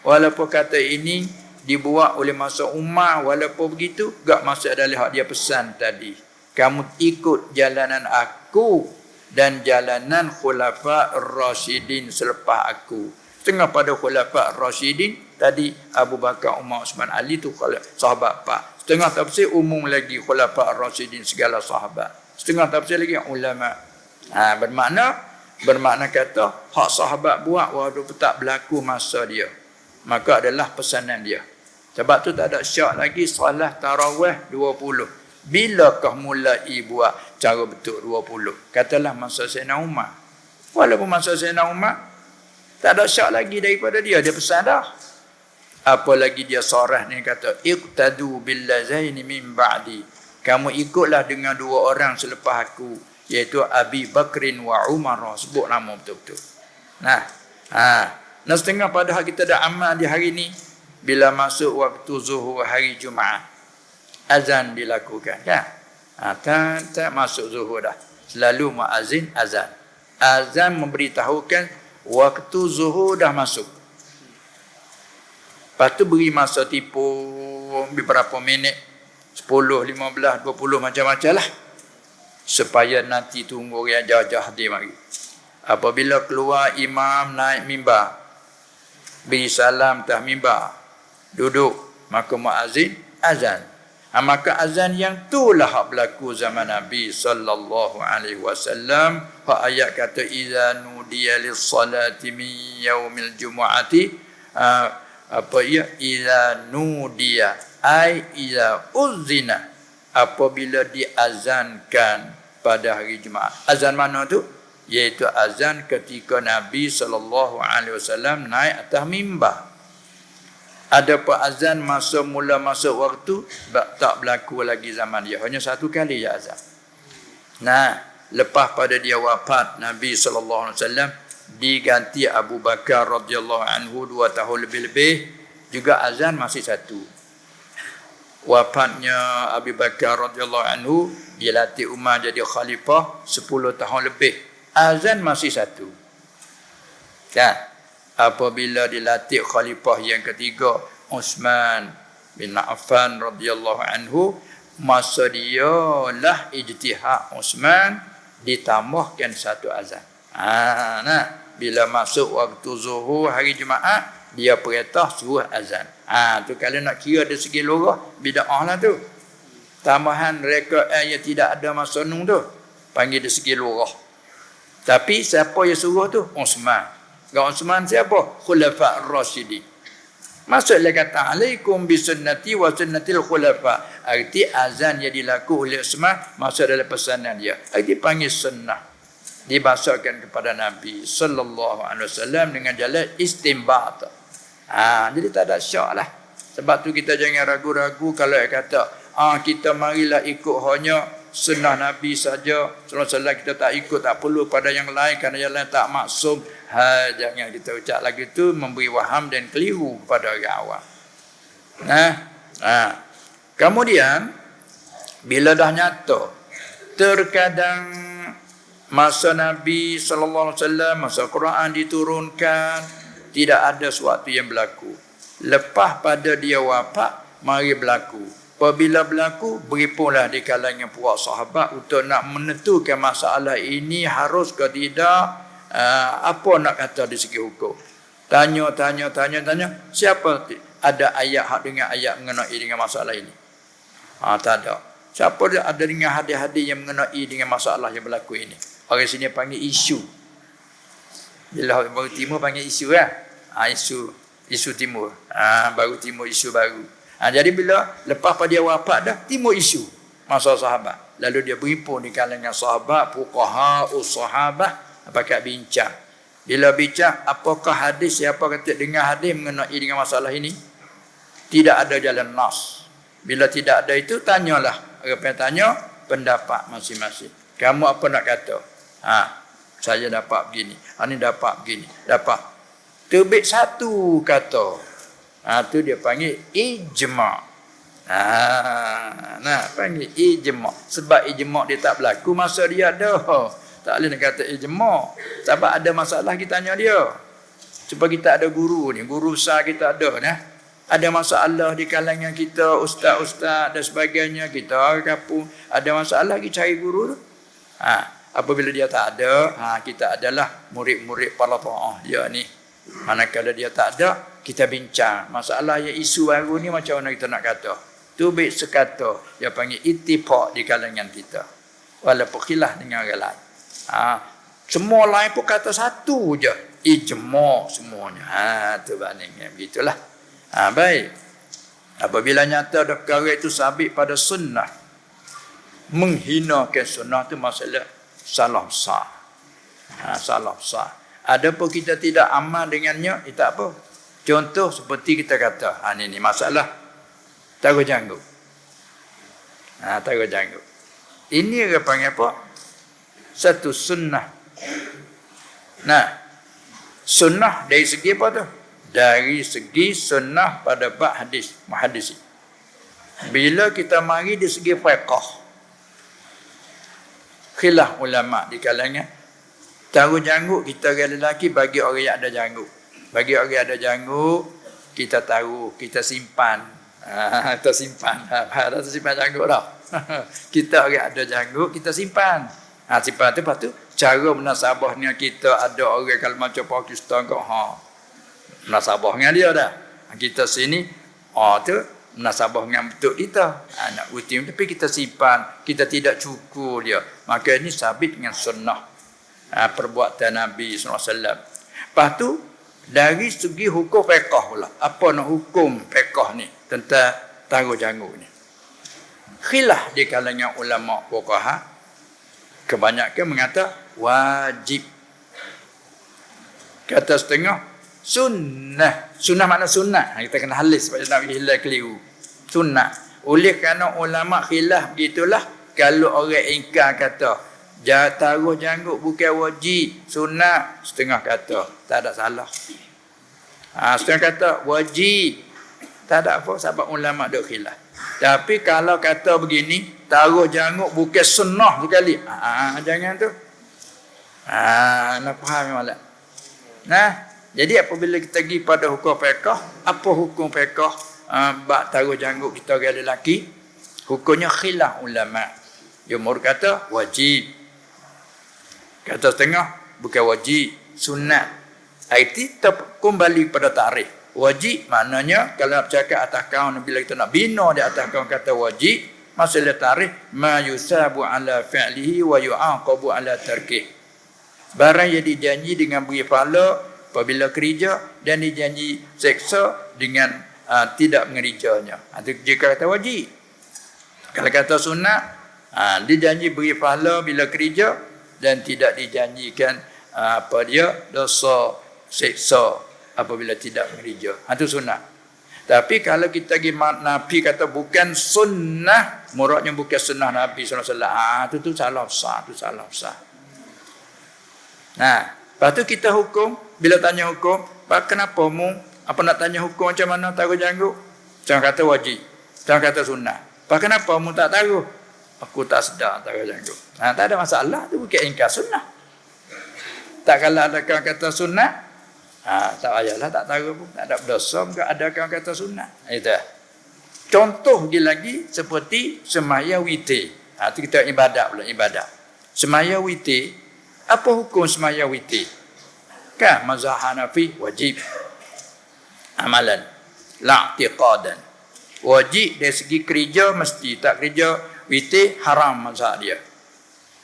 Walaupun kata ini dibuat oleh masa Umar, walaupun begitu gak masuk dalam hak dia pesan tadi. Kamu ikut jalanan aku dan jalanan khulafa ar-rasyidin selepas aku. Setengah pada khulafa ar-rasyidin tadi Abu Bakar, Umar, Uthman, Ali tu sahabat pak. Setengah tafsir umum lagi khulafa ar-rasyidin segala sahabat. Setengah tafsir lagi ulama. Bermakna kata hak sahabat buat walaupun tak berlaku masa dia, maka adalah pesanan dia. Sebab tu tak ada syak lagi solat tarawih 20. Bilakah mulai buat cara betul 20? Katalah masa Sayyidina Umar. Walaupun masa Sayyidina Umar tak ada syak lagi daripada dia pesan dah. Apalagi dia sorah ni kata iqtadu billazaini min ba'di. Kamu ikutlah dengan dua orang selepas aku, iaitu Abi Bakrin wa Umar. Sebut nama betul-betul. Setengah padahal kita dah amal di hari ni, bila masuk waktu zuhur hari Jumaat, azan dilakukan kan? Tak masuk zuhur dah, selalu muazzin azan. Azan memberitahukan waktu zuhur dah masuk. Lepas tu beri masa tipu beberapa minit, 10, 15, 20 macam-macam lah, supaya nanti tunggu yang jauh-jauh dia mari. Apabila keluar imam naik mimbar, beri salam atas mimbar, duduk, maka muazzin azan. Maka azan yang itulah hak berlaku zaman Nabi sallallahu alaihi wasallam. Hak ayat kata idza nudiya lis-salati min yaumil jumu'ati, idza nudiya ai idza uzina, apabila diazankan pada hari Jumaat. Azan mana tu? Iaitu azan ketika Nabi sallallahu alaihi wasallam naik atas mimbar. Ada azan masa mula masuk waktu tak berlaku lagi zaman dia. Hanya satu kali je azan. Lepas pada dia wafat Nabi sallallahu alaihi wasallam, diganti Abu Bakar radhiyallahu anhu 2 tahun lebih-lebih, juga azan masih satu. Wafatnya Abu Bakar radhiyallahu anhu, dilatih Umar jadi khalifah 10 tahun lebih. Azan masih satu. Kan? Apabila dilantik khalifah yang ketiga, Uthman bin Affan radhiyallahu anhu, masa dia lah ijtihad Uthman ditambahkan satu azan. Nah, bila masuk waktu zuhur hari Jumaat, dia perintah suruh azan. Tu kalau nak kira dari segi lorah, bid'ah lah tu. Tambahan rakaat yang tidak ada masa nun tu, panggil dari segi lorah. Tapi siapa yang suruh tu? Uthman. Uthman siapa? Khulafa ar-Rasyidin. Maksudnya kata alaikum bisunnati wa sunnatil khulafa. Arti azan yang dilakukan oleh Uthman masuk dalam pesanan dia. Arti panggil sunnah. Dibasakan kepada Nabi sallallahu alaihi wasallam dengan jalan istinbat. Jadi tak ada syak lah. Sebab tu kita jangan ragu-ragu kalau kata kita marilah ikut hanya sunnah Nabi saja. Sallallahu alaihi wasallam kita tak ikut, tak perlu pada yang lain kerana yang lain tak maksum. Jangan kita ucap lagi tu, memberi waham dan keliru kepada orang awam. Kemudian bila dah nyata, terkadang masa Nabi sallallahu alaihi wasallam, masa Quran diturunkan, tidak ada sesuatu yang berlaku. Lepas pada dia wafat, mari berlaku. Apabila berlaku, beripunlah di kalangan para sahabat untuk nak menentukan masalah ini harus ke tidak, apa nak kata di segi hukum. Tanya. Siapa ada ayat hak dengan ayat mengenai dengan masalah ini? Tak ada. Siapa ada dengan hadis-hadis yang mengenai dengan masalah yang berlaku ini? Orang sini panggil isu. Bila baru timur panggil isu kan? Isu timur. Baru timur isu baru. Jadi bila lepas pada dia wafat dah, timur isu masa sahabat. Lalu dia berhimpun di kalangan sahabat, fuqaha, sahabat, pakai bincang. Bila bincang, apakah hadis, siapa kata dengar hadis mengenai dengan masalah ini? Tidak ada jalan nas. Bila tidak ada itu, tanyalah. Orang tanya pendapat masing-masing. Kamu apa nak kata? Saya dapat begini. Ini dapat begini. Dapat. Terbit satu kata. Tu dia panggil ijma'. Panggil ijma'. Sebab ijma' dia tak berlaku masa dia ada. Tak boleh nak kata ijma'. Sebab ada masalah kita tanya dia. Supaya kita ada guru ni. Guru besar kita ada ni. Ada masalah di kalangan kita, ustaz-ustaz dan sebagainya. Kita kapung. Ada masalah, kita cari guru tu. Apabila dia tak ada, kita adalah murid-murid para ta'ah dia ni. Manakala dia tak ada, kita bincang. Masalah yang isu baru ni macam mana kita nak kata. Tu baik sekata. Dia panggil ittifaq di kalangan kita. Walaupun khilaf dengan orang lain. Semua lain pun kata satu je. Ijma' semuanya. Tu bandingnya. Begitulah. Baik. Apabila nyata dah perkara itu sabit pada sunnah. Menghinakan sunnah tu masalah salah besar. Salah besar. Adapun kita tidak amal dengannya, tak apa. Contoh seperti kita kata, ini masalah taruh janggut. Taruh janggut. Ini orang panggil apa? Satu sunnah. Sunnah dari segi apa tu? Dari segi sunnah pada bab hadis, muhaddis. Bila kita mari di segi fiqh, khilaf ulama di kalangan taruh janggut, kita orang lelaki bagi orang yang ada janggut. Bagi orang yang ada janggut, kita taruh, kita simpan. Kita simpan. Ada simpan janggut dah. Kita orang ada janggut, kita simpan. Simpan tu, lepas tu cara menasabahnya kita ada orang kalau macam Pakistan kau menasabah dengan dia dah. Kita sini tu menasabah dengan betul kita. Nak rutin tapi kita simpan, kita tidak cukur dia. Maka ini sabit dengan sunnah. Perbuatan Nabi SAW. Lepas tu dari segi hukum fiqh pula. Apa nak hukum fiqh ni tentang taruh janggut ni? Khilaf di kalangan ulama fuqaha, kebanyakan mengata wajib. Kata setengah sunnah. Sunnah makna sunnah. Kita kena halis supaya nak hilal keliru. Sunnah. Oleh kerana ulama khilaf begitulah, kalau orang ingkar kata taruh janggut bukan wajib, sunnah, setengah kata tak ada salah. Setengah kata wajib, tak ada apa, sebab ulama duk khilaf. Tapi kalau kata begini, taruh janggut bukan sunnah sekali, jangan tu. Nak faham malah. Nah, jadi apabila kita pergi pada hukum fiqh, apa hukum fiqh bab taruh janggut kita orang lelaki? Hukumnya khilaf ulama. Jumhur kata wajib. Kata setengah bukan wajib, sunat. Itu kembali pada tarikh. Wajib maknanya kalau nak cakap atas kaum bila kita nak bina di atas kaum kata wajib, masalah tarikh ma yusabu ala fi'lihi wa yu'aqabu ala tarkih. Barang yang dijanji dengan beri pahala apabila kerja dan dijanji seksa dengan tidak mengerjanya. Itu jika kata wajib. Kalau kata sunat, dijanji beri pahala bila kerja dan tidak dijanjikan dosa seksa apabila tidak mengerja. Itu sunat. Tapi kalau kita pergi Nabi kata bukan sunnah, muradnya bukan sunnah Nabi SAW. Itu salah besar, itu salah besar. Nah, lepas tu kita hukum, bila tanya hukum, kenapa mu apa nak tanya hukum macam mana taruh janggut? Jangan kata wajib, jangan kata sunnah. Kenapa mu tak taruh? Aku tak sedar taruh janggut. Tak ada masalah, tu bukan ingkar sunnah. Tak kalau ada kawan kata sunnah, tak payahlah tak taruh pun, tak ada berdosa ke ada kawan kata sunnah. Itu. Contoh dia lagi seperti semaya witir. Tu kita ibadat pula, ibadat. Semaya witir. Apa hukum semaya witir? Kan mazhab Hanafi wajib amalan la i'tiqadan. Wajib dari segi kerja mesti, tak kerja witir haram mazhab dia.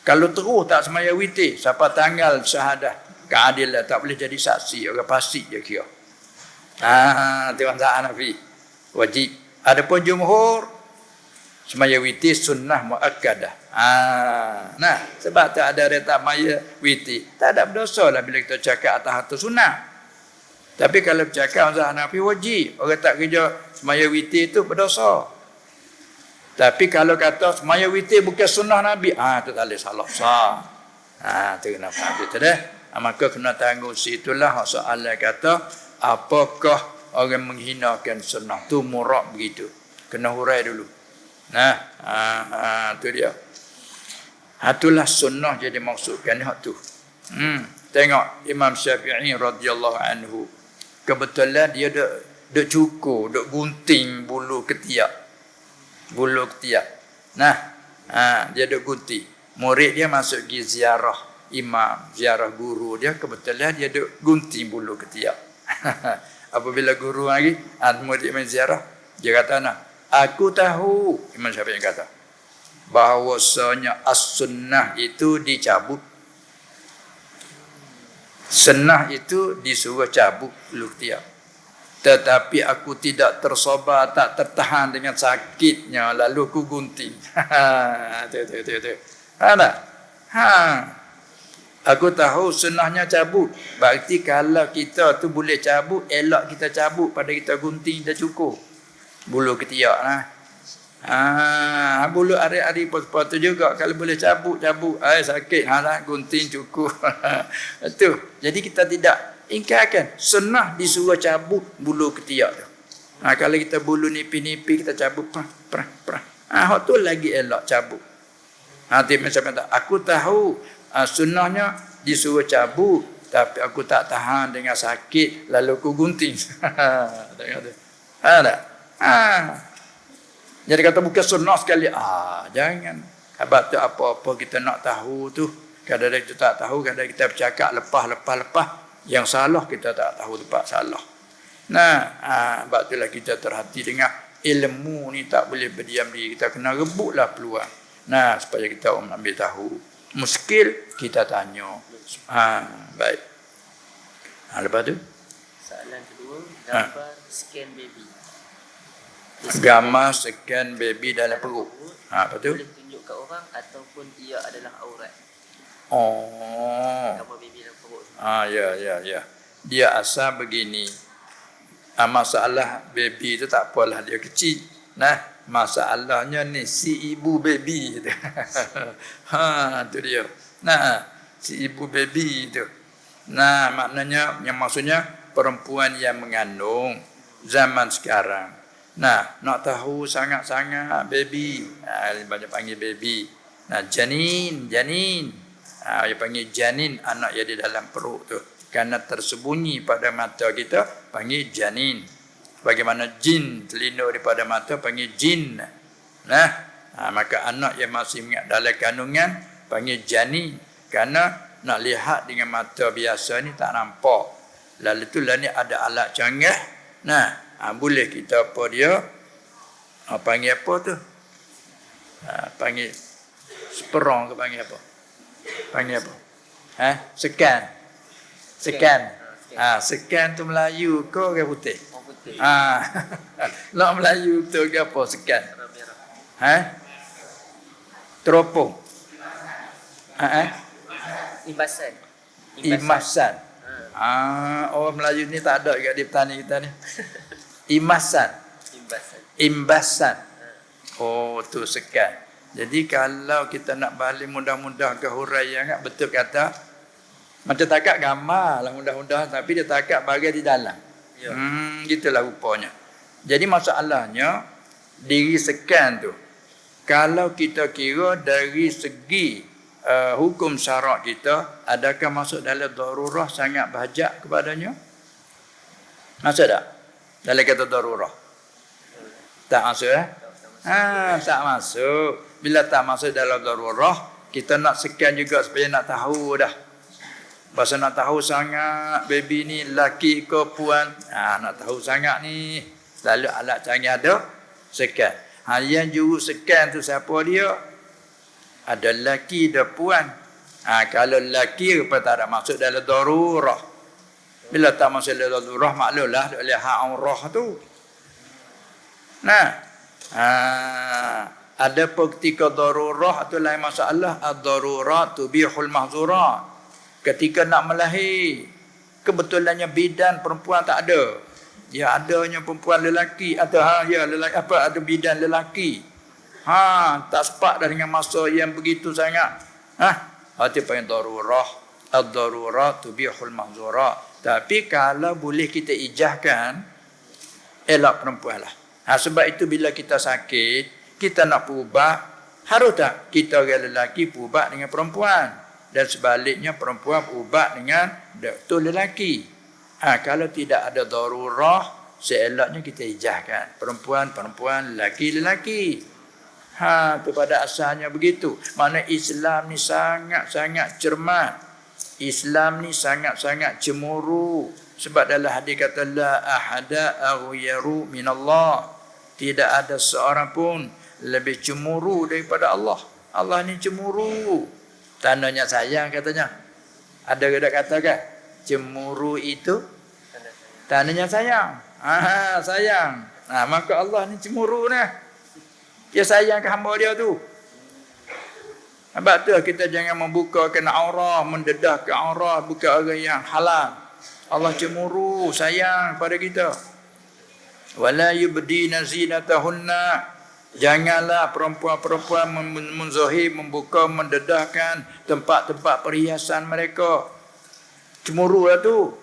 Kalau terus tak semaya witir, siapa tanggal syahadah keadilan tak boleh jadi saksi, orang fasik je kira. Tu mazhab Hanafi wajib. Adapun jumhur semaya witir sunnah muakkadah. Nah, sebab tak ada retak maya witir, tak ada berdosa lah bila kita cakap atas sunnah. Tapi kalau bercakap mazhab Hanafi wajib, orang tak kerja semaya witir itu berdosa. Tapi kalau kata semaya witir bukan sunnah Nabi, tu tak boleh salah besar. Tu kena faham itu dah. Maka kena tanggung situlah soalan kata apakah orang menghinakan sunnah tu murad begitu. Kena hurai dulu. Nah, tu dia. Itulah sunnah jadi maksudkan hak tu. Tengok Imam Syafi'i radhiyallahu anhu. Kebetulan dia duk cukur, duk gunting bulu ketiak. Bulu ketiak. Nah, dia duk gunting. Murid dia masuk pergi ziarah imam, ziarah guru dia, kebetulan dia duk gunting bulu ketiak. Apabila guru lagi, murid main ziarah, dia kata aku tahu, Imam Syafi'i kata, bahawasanya as-sunnah itu dicabut. Sunnah itu disuruh cabut bulu ketiak. Tetapi aku tidak tersabar, tak tertahan dengan sakitnya, lalu aku gunting. Tu. Ada? Aku tahu sunnahnya cabut. Berarti kalau kita tu boleh cabut, elok kita cabut pada kita gunting dan cukur bulu ketiak lah. Bulu ari-ari pot-pot tu juga kalau boleh cabut. Sakit gunting cukur. Itu. Jadi kita tidak ingkarkan sunnah disuruh cabut bulu ketiak tu. Kalau kita bulu nipi-nipi kita cabut prah. Hak tu lagi elok cabut. Nanti macam kata aku tahu sunnahnya disuruh cabut, tapi aku tak tahan dengan sakit lalu aku gunting. Ada. Jadi kata bukan sunnah sekali. Jangan. Sebab tu apa-apa kita nak tahu tu, kadang-kadang kita tak tahu, kadang kita bercakap lepas. Yang salah kita tak tahu tempat salah. Sebab itulah kita terhati dengan ilmu ni tak boleh berdiam diri. Kita kena rebutlah peluang. Supaya kita ambil tahu. Muskil kita tanya. Baik. Lepas tu? Soalan kedua, gambar scan baby. Gambar scan baby dalam perut. Apa tu? Boleh tunjuk kat orang ataupun ia adalah aurat. Gambar baby dalam perut. Ya. Dia asal begini. Masalah baby tu tak apalah dia kecil. Masalahnya ni si ibu baby tu. Tu dia. Si ibu baby tu. Maknanya yang maksudnya perempuan yang mengandung zaman sekarang. Nak tahu sangat-sangat baby. Banyak panggil baby. Janin. Dia panggil janin, anak yang di dalam perut tu. Kerana tersembunyi pada mata kita panggil janin. Bagaimana jin terlindung daripada mata panggil jin. Nah, maka anak yang masih dalam kandungan panggil janin. Kerana nak lihat dengan mata biasa ni tak nampak. Lalu tu lah ni ada alat canggih. Nah, boleh kita apa dia? Panggil apa tu? Panggil seperong ke panggil apa? Panggil apa? Sekan. Sekan tu Melayu ke orang putih? Putih. Nak Melayu tu ke apa sekan? Teropong. Imasan. Orang Melayu ni tak ada kat di petani kita ni. Imbasan. Oh, tu sekan. Jadi kalau kita nak balik mudah-mudah ke huraian, betul kata macam takat gambar lah mudah-mudah, tapi dia takat bahagian di dalam. Ya. Gitulah rupanya. Jadi masalahnya diri sekan tu, kalau kita kira dari segi hukum syarak kita, adakah masuk dalam darurah sangat bahajat kepadanya? Masuk tak? Dalam kata darurah? Tak masuk tak masuk. Bila tak masuk dalam darurah, kita nak sekan juga supaya nak tahu dah. Pasal nak tahu sangat baby ni laki ke puan. Nak tahu sangat ni. Selalu alat canggih ada sekan. Yang juru sekan tu siapa dia? Ada laki, ada puan. Kalau laki tak ada masuk dalam darurah. Bila tak masuk dalam darurah, maklumlah dia lihat aurah tu. Nah, ada ketika darurah tu lain masalah. Ad-darurat tubihul mahzurat. Ketika nak melahir, kebetulannya bidan perempuan tak ada. Ya adanya perempuan lelaki atau lelaki ada bidan lelaki. Tak sepak dah dengan masa yang begitu sangat. Itu panggil darurah. Ad-darurat tubihul mahzurat. Tapi kalau boleh kita ijazahkan, elak perempuan lah. Sebab itu bila kita sakit, kita nak pubat, harus tak kita orang lelaki pubat dengan perempuan? Dan sebaliknya perempuan pubat dengan doktor lelaki. Kalau tidak ada darurah, seelaknya kita ijazahkan. Perempuan, lelaki. Itu pada asalnya begitu. Mana Islam ni sangat-sangat cermat. Islam ni sangat-sangat cemuru. Sebab dalam hadis kata la ahada aghyaru minallah. Tidak ada seorang pun lebih cemuru daripada Allah. Allah ni cemuru. Tandanya sayang katanya. Ada ke tak kata kan? Cemuru itu tandanya sayang. Sayang. Maka Allah ni cemuru ni. Dia sayang ke hamba dia tu. Sebab tu kita jangan membukakan aurah, mendedah ke aurah, bukan orang yang halal. Allah cemuru, sayang pada kita. Wala yubdina zinatahunna. Janganlah perempuan-perempuan menzahir, membuka, mendedahkan tempat-tempat perhiasan mereka. Cemuru lah tu.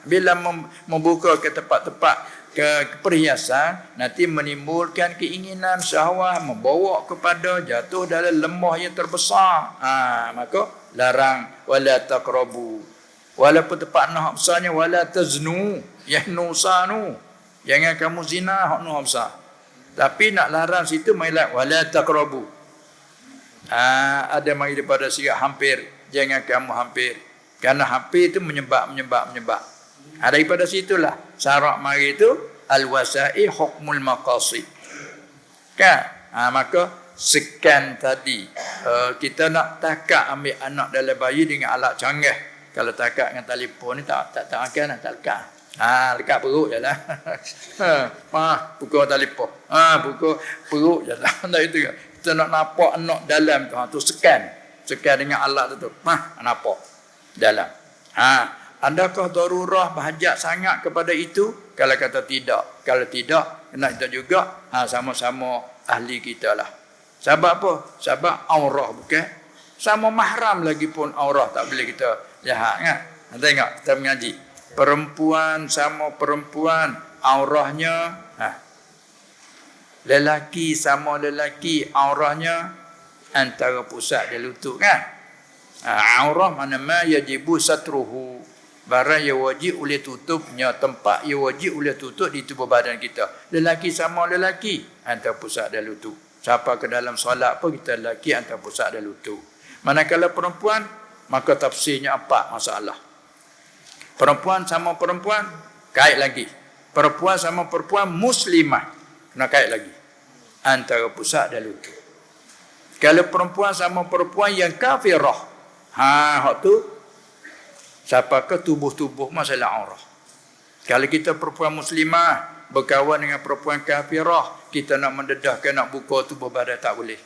Bila membuka ke tempat-tempat ke perhiasan, nanti menimbulkan keinginan syahwat, membawa kepada jatuh dalam lembah yang terbesar. Maka larang wala taqrabu. Walaupun tempat nak besarnya wala taznu, yahnusanu. Jangan kamu zina hak nak besar. Tapi nak larang situ mainlah wala taqrabu. Ada mari daripada sirap hampir, jangan kamu hampir. Kerana hampir itu menyebab. Daripada situlah syarat mari itu al-wasa'i hukmul maqasid. Kan? Maka sekan tadi kita nak takak ambil anak dalam bayi dengan alat canggih. Kalau takak dengan telefon ni tak akan tak lekat. Lekat perut je lah. Pukul telefon. Pukul perut je lah. Itu kita nak nampak anak dalam tu. Tu sekan dengan alat tu. Nampak dalam. Adakah darurah bahajat sangat kepada itu? Kalau kata tidak. Kalau tidak, kena kita juga sama-sama ahli kita lah. Sebab apa? Sebab aurah bukan. Sama mahram lagi pun aurah tak boleh kita lihat kan? Tengok kita mengaji. Perempuan sama perempuan aurahnya. Lelaki sama lelaki aurahnya antara pusat dan lutut kan? Aurah mana ma yajibu satruhu. Barang yang wajib boleh tutupnya, tempat yang wajib boleh tutup di tubuh badan kita. Lelaki sama lelaki, hantar pusat dan lutut. Siapa ke dalam solat pun kita lelaki hantar pusat dan lutut. Manakala perempuan, maka tafsirnya 4 masalah. Perempuan sama perempuan, kait lagi. Perempuan sama perempuan muslimah, kena kait lagi. Antara pusat dan lutut. Kalau perempuan sama perempuan yang kafirah, hak tu siapa ke tubuh-tubuh masalah aurah. Kalau kita perempuan muslimah berkawan dengan perempuan kafirah, kita nak mendedahkan, nak buka tubuh badan tak boleh.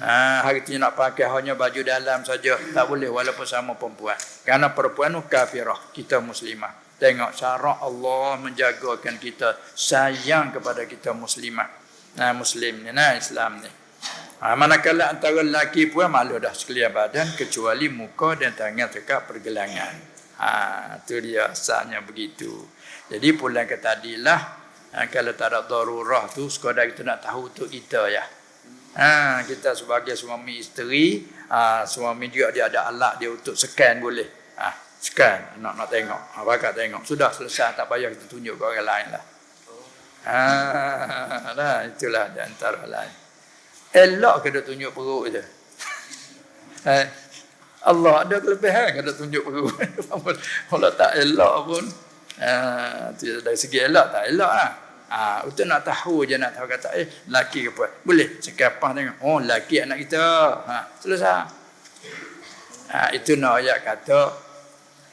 Hari ini nak pakai hanya baju dalam saja tak boleh walaupun sama perempuan. Kerana perempuan tu kafirah, kita muslimah. Tengok cara Allah menjagakan kita, sayang kepada kita muslimah. Muslim ni, Islam ni. Manakala antara lelaki pun malu dah sekalian badan kecuali muka dan tangan dekat pergelangan. Tu dia asalnya begitu. Jadi pulang ke tadilah, kalau tak ada darurah tu sekadar kita nak tahu tu kita ya. Kita sebagai suami isteri, suami juga dia ada alat dia untuk scan boleh. Scan nak tengok, bakal tengok. Sudah selesai, tak payah kita tunjuk ke orang lain lah. Itulah di antara lain. Elok ke dia tunjuk perut je. Allah ada kelebihan ke dia tunjuk perut. Kalau tak elok pun, dari segi elok tak elok lah. Untuk nak tahu je, nak tahu kata, laki ke apa. Boleh, sekapah tengok. Oh, laki anak kita. Selesai. Itu nak ayat kata,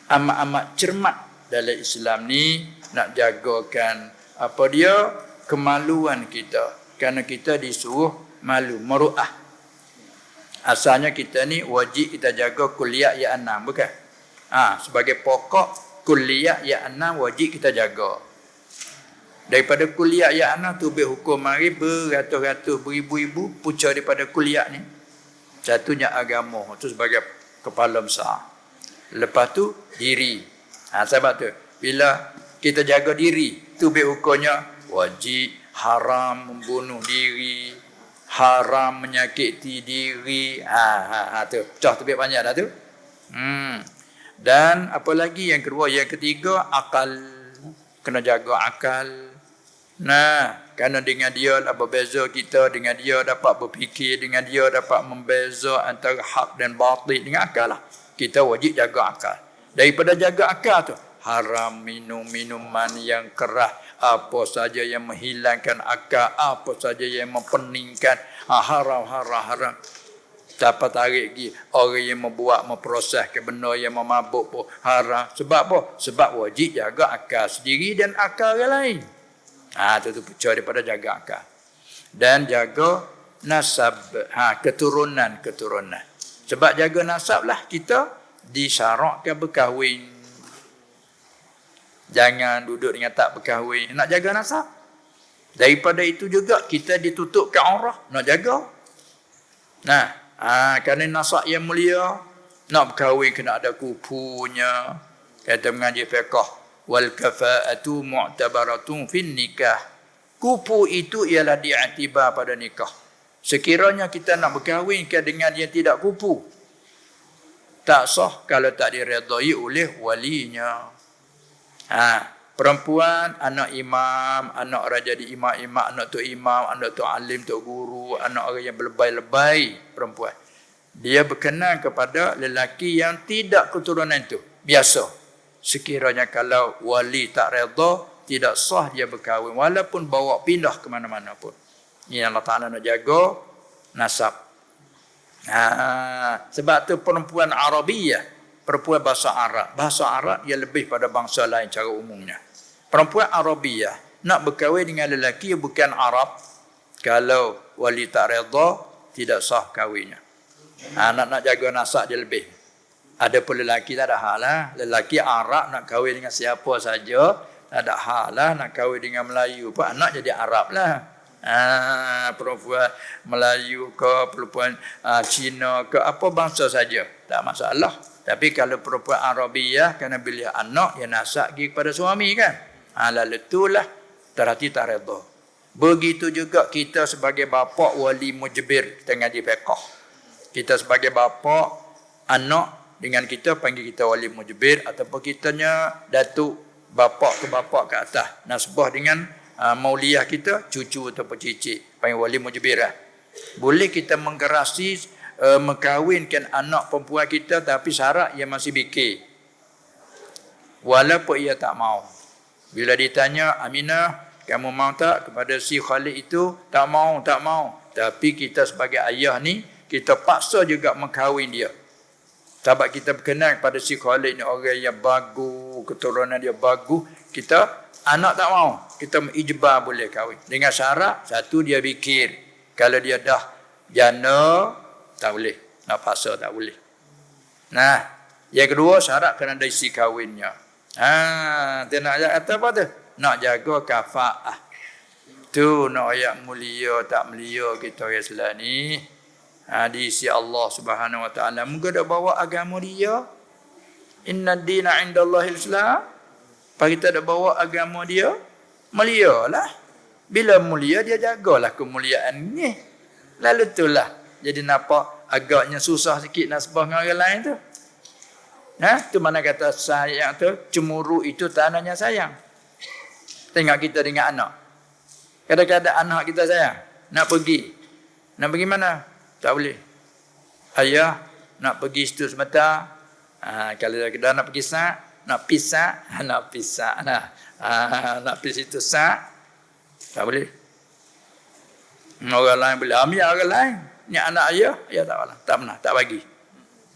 amat-amat cermat dalam Islam ni, nak jagakan apa dia, kemaluan kita. Kerana kita disuruh malu, maru'ah. Asalnya kita ni wajib kita jaga kuliah ya enam, bukan? Sebagai pokok kuliah ya enam wajib kita jaga. Daripada kuliah ya enam tu berhukum mari beratus-ratus beribu-ribu punca daripada kuliah ni. Satunya agama, tu sebagai kepala besar. Lepas tu diri. Sebab tu bila kita jaga diri, tu berhukumnya wajib haram membunuh diri, haram menyakiti diri. Tu. Cah tu banyak dah tu. Dan apa lagi yang kedua, yang ketiga akal. Kena jaga akal. Kerana dengan dia dapat berbeza kita, dengan dia dapat berfikir, dengan dia dapat membeza antara hak dan batil dengan akal lah. Kita wajib jaga akal. Daripada jaga akal tu, haram minum minuman yang keras, apa saja yang menghilangkan akal, apa saja yang mempeningkan, haram. Dapat tarik lagi orang yang membuat, memproses ke benda yang memabuk pun haram. Sebab apa? Sebab wajib jaga akal sendiri dan akal orang lain. Itu pecah daripada jaga akal. Dan jaga nasab, keturunan. Sebab jaga nasab lah kita disyarakkan berkahwin. Jangan duduk dengan tak berkahwin. Nak jaga nasab. Daripada itu juga kita ditutupkan aurah. Nak jaga. Kerana nasab yang mulia, nak berkahwin kena ada kupunya. Kata mengaji fiqh. Wal kafa'atu mu'tabaratun fin nikah. Kupu itu ialah diiktibar pada nikah. Sekiranya kita nak berkahwin dengan yang tidak kupu, tak sah kalau tak diredai oleh walinya. Perempuan, anak imam, anak raja di imam, anak tu imam, anak tu alim, tu guru, anak orang yang berlebay-lebay perempuan. Dia berkenan kepada lelaki yang tidak keturunan itu. Biasa. Sekiranya kalau wali tak redha, tidak sah dia berkahwin. Walaupun bawa pindah ke mana-mana pun. Ini Allah Ta'ala nak jaga nasab. Sebab tu perempuan Arabiyah, perempuan bahasa Arab. Bahasa Arab ia lebih pada bangsa lain cara umumnya. Perempuan Arabiyah nak berkahwin dengan lelaki yang bukan Arab, kalau wali tak redha, tidak sah kahwinnya. Nak jaga nasab dia lebih. Ada pun lelaki tak ada hal lah. Lelaki Arab nak kahwin dengan siapa saja, tak ada hal lah. Nak kahwin dengan Melayu pun anak jadi Arab lah. Perempuan Melayu ke, perempuan Cina ke, apa bangsa saja, tak masalah. Tapi kalau perempuan Arabiyah, kerana bila anak yang nasab pergi kepada suami kan, lalu itulah terhati tak redha. Begitu juga kita sebagai bapa wali mujbir, kita ngaji fiqh. Kita sebagai bapa, anak dengan kita panggil kita wali mujbir, ataupun kitanya datuk bapa ke bapa ke atas. Nasbah dengan mauliah kita cucu ataupun cicit, panggil wali mujbir lah. Boleh kita menggerasi mengkahwinkan anak perempuan kita, tapi syarat ia masih bikir. Walaupun ia tak mau. Bila ditanya, Aminah, kamu mau tak kepada si Khalid itu? Tak mau. Tapi kita sebagai ayah ni, kita paksa juga mengkahwin dia. Sebab kita berkenan kepada si Khalid ni orang yang bagus, keturunan dia bagus. Kita, anak tak mau. Kita ijbar boleh kahwin. Dengan syarat, satu dia fikir. Kalau dia dah jana, tak boleh. Nak paksa tak boleh. Nah, yang kedua syarat kena ada isi kahwinnya. Dia nak kata apa tu? Nak jaga kafaah. Tu nak ayat mulia tak mulia kita orang Islam ni. Diisi Allah Subhanahu Wa Taala. Moga dah bawa agama dia. Inna dina indallahil Islam. Pak kita dah bawa agama dia, mulialah. Bila mulia dia jagalah kemuliaan ni. Lalu itulah. Jadi nampak agaknya susah sikit nak sebah dengan orang lain tu. Tu mana kata sayang tu, cemburu itu tandanya sayang. Tengok kita dengan anak. Kadang-kadang anak kita sayang. Nak pergi. Nak pergi mana? Tak boleh. Ayah, nak pergi situ sebentar. Kalau dah nak pergi nak pisah. Nak pergi situ tak boleh. Orang lain boleh ambil orang lain. Ni anak ayah tak pernah, tak bagi.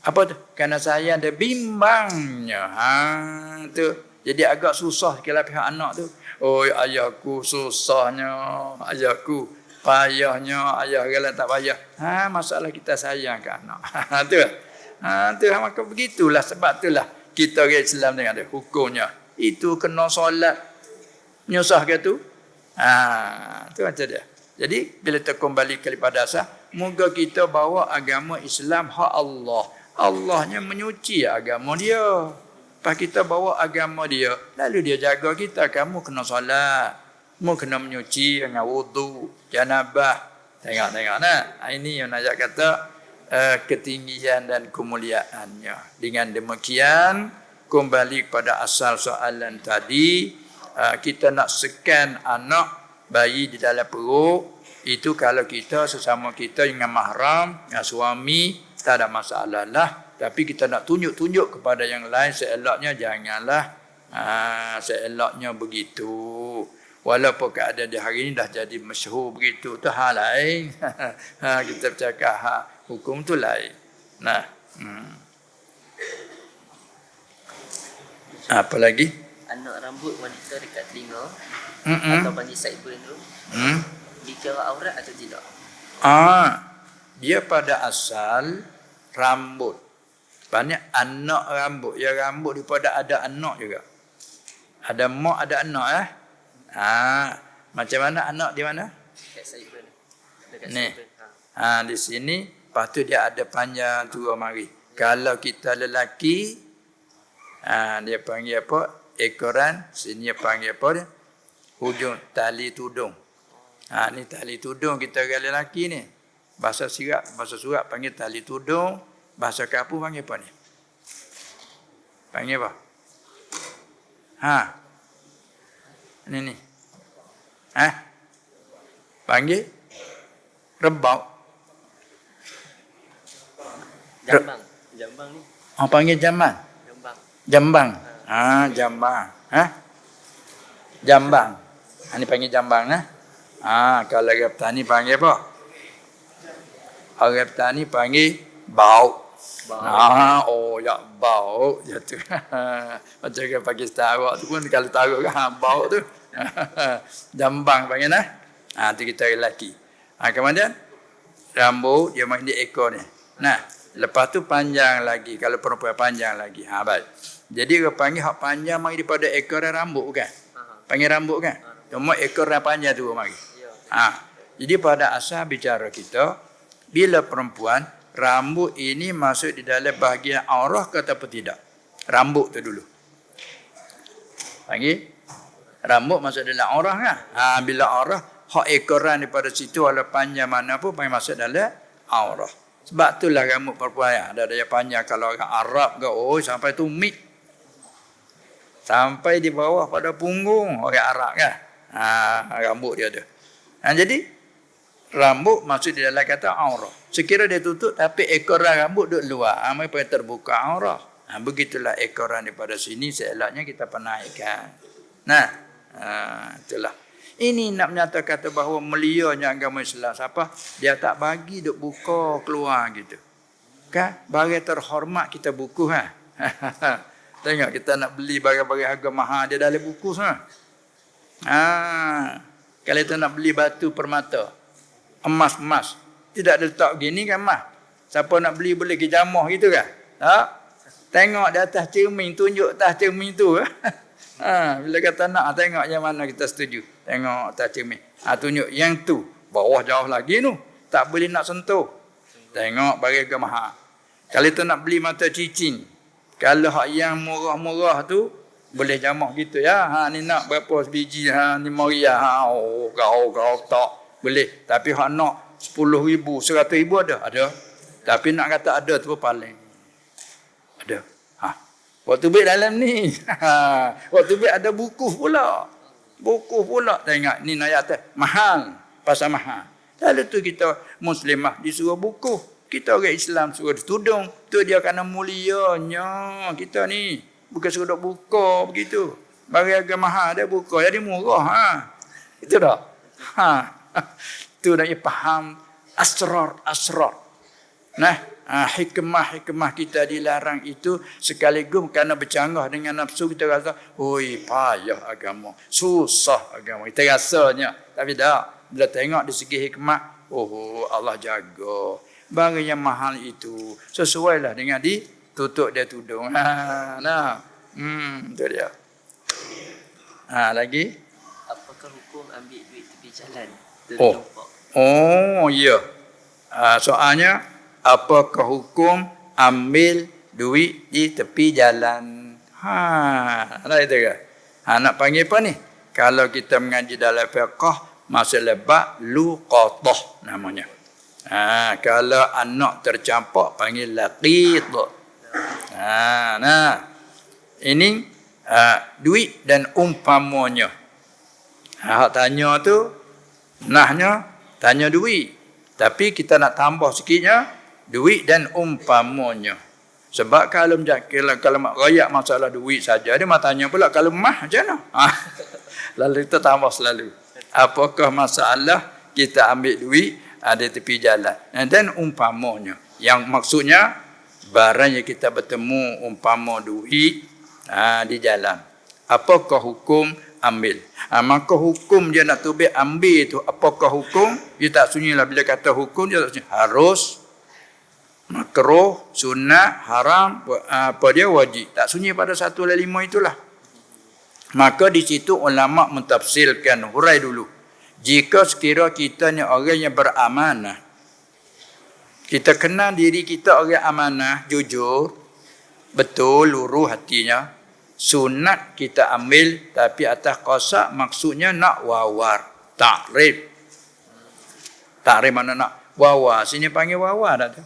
Apa tu? Kerana sayang dia bimbangnya. Tu. Jadi agak susah kalau pihak anak tu. Oi, ayahku susahnya, ayahku payahnya, ayah orang lain tak payah. Masalah kita sayang ke anak. Tu. Maka begitulah, sebab itulah kita orang Islam dengan dia hukumnya. Itu kena solat. Nyusah ke tu? Tu macam dia. Jadi bila kita kembali kepada asas, moga kita bawa agama Islam hak Allah. Allahnya menyuci agama dia. Pas kita bawa agama dia, lalu dia jaga kita. Kamu kena solat. Kamu kena menyuci dengan wudu, janabah. Tengok nah. Ini yang nak kata ketinggian dan kemuliaannya. Dengan demikian, kembali pada asal soalan tadi, kita nak sekan anak bayi di dalam perut, itu kalau kita sesama kita dengan mahram, dengan suami, tak ada masalah lah. Tapi kita nak tunjuk-tunjuk kepada yang lain, seeloknya janganlah seeloknya begitu. Walaupun keadaan di hari ini dah jadi masyhur begitu, tu hal lain. Kita bercakap hukum tu lain. Nah, apa lagi? Anak rambut wanita dekat telinga atau panggil sideburn tu, dikira aurat atau tidak? Dia pada asal rambut. Banyak anak rambut. Ya, rambut daripada ada anak juga. Ada mak, ada anak macam mana anak di mana? Dekat sideburn. Ni. Di sini, lepas tu dia ada panjang tua mari. Kalau kita lelaki, dia panggil apa? Ekoran, sini dia panggil apa dia? Hujung tali tudung. Ni tali tudung kita orang lelaki ni. Bahasa surat panggil tali tudung. Bahasa Kapu panggil apa ni? Panggil apa? Ni. Panggil rebau. Jambang ni. Panggil jambang. Jambang. Jambang. Ini panggil jambang kalau orang petani panggil apa? Orang petani panggil bau. Bau. Ya tu. Macam orang Pakistan awak tu pun kalau taruh bau tu. Jambang panggil tu kita lelaki. Kemudian rambut dia main di ekor ni. Lepas tu panjang lagi. Kalau perempuan panjang lagi. Baik. Jadi orang panggil hak panjang mari daripada ekor dan rambut kan? Panggil rambut kan? Cuma ekor dan panjang tu mari. Jadi pada asal bicara kita, bila perempuan, rambut ini masuk di dalam bahagian aurah ke atau tidak? Rambut tu dulu. Panggil rambut masuk dalam aurah kan? Bila aurah, hak ekoran daripada situ wala panjang mana pun panggil masuk dalam aurah. Sebab itulah rambut perempuan ada daya panjang. Kalau orang Arab ke, oh sampai tumit. Sampai di bawah pada punggung orang Arab kan. Rambut dia tu. Jadi rambut maksud di dalam kata aurah. Sekira dia tutup tapi ekoran rambut duduk luar. Mereka yang terbuka aurah. Begitulah ekoran daripada sini seelaknya kita penaikkan. Itulah. Ini nak menyatakan kata bahawa melianya agama Islam. Siapa? Dia tak bagi duk buka keluar gitu. Kan? Barang terhormat kita buku Tengok kita nak beli barang-barang harga mahal dia dalam buku semua. Kalau kita nak beli batu permata, emas, tidak ada letak gini kan emas. Siapa nak beli boleh ke jamah gitu kan? Tak? Tengok di atas cermin, tunjuk atas cermin tu. Bila kata nak tengok yang mana kita setuju. Tengok atas cermin. Tunjuk yang tu. Bawah jauh lagi tu. Tak boleh nak sentuh. Tengok barang ke mahal. Kalau tu nak beli mata cincin. Kalau hak yang murah-murah tu boleh jamah gitu ya. Ni nak berapa biji, ni Maria. Kau tak boleh. Tapi hak nak 10,000, 100,000 ada. Tapi nak kata ada tu paling. Ada. Waktu baik dalam ni. Waktu baik ada buku pula. Tengok ni ayat atas. Mahal. Pasal mahal. Lalu tu kita muslimah disuruh buku. Kita orang Islam suruh tudung. Tu dia kerana mulianya kita ni. Bukan suruh duk buka begitu. Barang harga mahal dia buka. Jadi murah. Itu dah. Tu nak faham asrar. Hikmah kita dilarang itu sekaligus kerana bercanggah dengan nafsu kita rasa, oi payah agama, susah agama. Kita rasanya, tapi tak. Bila tengok di segi hikmah, Allah jaga. Barang yang mahal itu sesuailah dengan ditutup dia tudung. Itu dia. Lagi? Apakah hukum ambil duit tepi jalan? Ya. Soalnya apakah hukum ambil duit di tepi jalan? Itu ke? Nak panggil apa ni? Kalau kita mengaji dalam fiqh, masalah luqatah namanya. Kalau anak tercampak panggil laqit. Ini duit dan umpamanya. Hak tanya tu nahnya tanya duit. Tapi kita nak tambah sikitnya duit dan umpamanya. Sebab kalau mak rakyat masalah duit saja, dia mak tanya pula kalau mah macam mana? Lalu kita tambah selalu. Apakah masalah kita ambil duit ada tepi jalan? Dan umpamanya. Yang maksudnya barang yang kita bertemu umpama duit di jalan. Apakah hukum ambil? Maka hukum dia nak tubik ambil tu. Apakah hukum? Dia tak sunyilah bila kata hukum dia tak sunyi. Harus, makruh, sunat, haram, apa dia wajib. Tak sunyi pada 1/5 itulah. Maka di situ ulama mentafsirkan hurai dulu. Jika sekira kita ni orang yang beramanah, kita kenal diri kita orang amanah, jujur, betul, luruh hatinya, sunat kita ambil tapi atas qasak maksudnya nak wawar, takrib. Takrib mana nak wawar, sini panggil wawar dah tu.